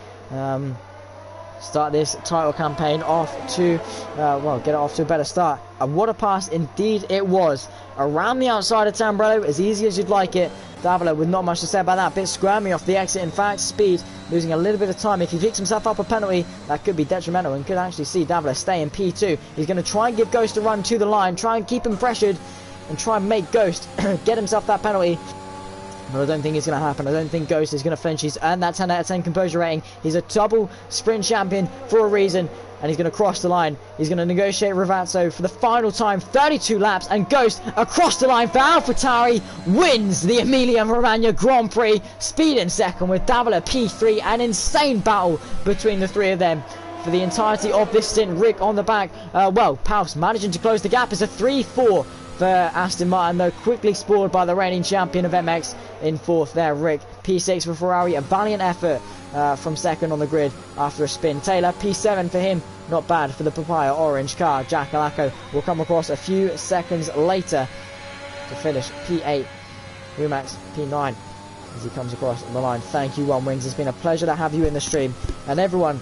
start this title campaign off to, well, get it off to a better start? And what a pass indeed it was. Around the outside of Tamburello, as easy as you'd like it. Davila with not much to say about that. Bit squirmy off the exit. In fact, Speed losing a little bit of time. If he picks himself up a penalty, that could be detrimental and could actually see Davila stay in P2. He's going to try and give Ghost a run to the line, try and keep him pressured, and try and make Ghost get himself that penalty. But I don't think it's going to happen. I don't think Ghost is going to flinch. He's earned that 10 out of 10 composure rating. He's a double sprint champion for a reason. And he's going to cross the line. He's going to negotiate Ravazzo for the final time. 32 laps. And Ghost across the line for AlphaTauri wins the Emilia-Romagna Grand Prix. Speed in second with Davila P3. An insane battle between the three of them for the entirety of this stint. Rick on the back. Well, Paus managing to close the gap. It's a 3-4. For Aston Martin, though, quickly spoiled by the reigning champion of MX in fourth there, Rick. P6 for Ferrari, a valiant effort from second on the grid after a spin. Taylor, P7 for him, not bad for the Papaya orange car. Jack Alaco will come across a few seconds later to finish P8. Rumax, P9 as he comes across the line. Thank you, One Wings. It's been a pleasure to have you in the stream, and everyone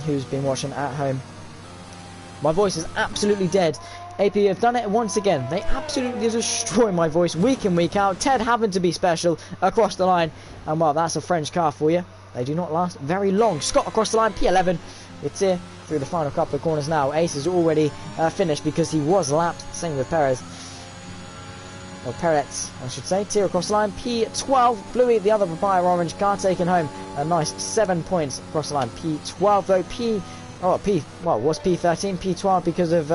who's been watching at home. My voice is absolutely dead. AP have done it once again. They absolutely destroy my voice week in, week out. Ted happened to be special across the line. And well, that's a French car for you. They do not last very long. Scott across the line, P11. It's here through the final couple of corners now. Ace is already finished because he was lapped. Same with Perez. Or Perez, I should say. Tier across the line, P12. Bluey, the other Papaya orange car, taking home a nice 7 points across the line. P12 though. Was P13, P12 because of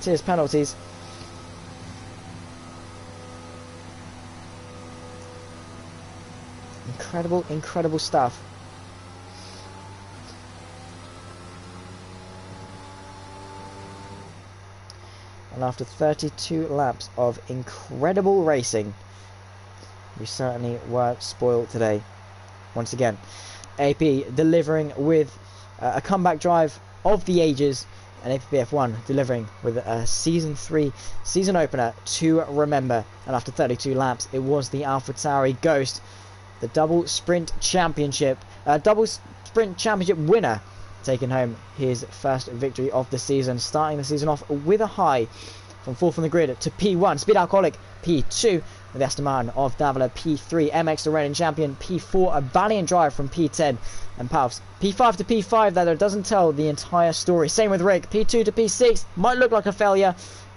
Tier's penalties. Incredible stuff. And after 32 laps of incredible racing, we certainly were spoiled today. Once again, AP delivering with a comeback drive of the ages, and APPF1 delivering with a Season 3 season opener to remember. And after 32 laps, it was the AlphaTauri Ghost, the double sprint championship winner, taking home his first victory of the season, starting the season off with a high from fourth on the grid to P1. Speed Alcoholic P2, with Aston Martin of Davila P3, MX the reigning champion P4, a valiant drive from P10, and Paus P5 to P5. That doesn't tell the entire story. Same with Rick, P2 to P6, might look like a failure,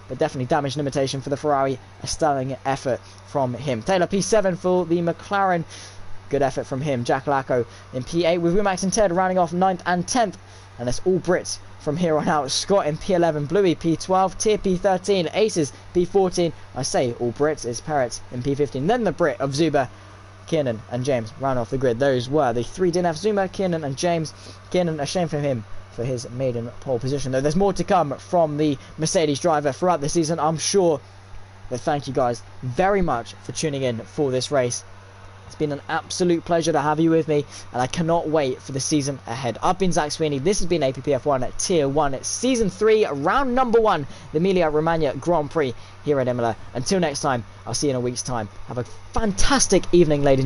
but definitely damage limitation for the Ferrari. A stunning effort from him. Taylor P7 for the McLaren, good effort from him. Jack Lacko in P8 with Rumax and Ted rounding off 9th and 10th, and that's all Brits from here on out. Scott in P11, Bluey P12, Tier P13, Aces P14. I say all Brits, it's Parrots in P15. Then the Brit of Zuba, Kiernan and James round off the grid. Those were the three DNF: Zuma, Kiernan and James. Kiernan, a shame for him for his maiden pole position, though there's more to come from the Mercedes driver throughout the season, I'm sure. But thank you guys very much for tuning in for this race. It's been an absolute pleasure to have you with me, and I cannot wait for the season ahead. I've been Zach Sweeney. This has been APPF1 at Tier 1. It's Season 3, round number 1, the Emilia-Romagna Grand Prix here at Imola. Until next time, I'll see you in a week's time. Have a fantastic evening, ladies and gentlemen.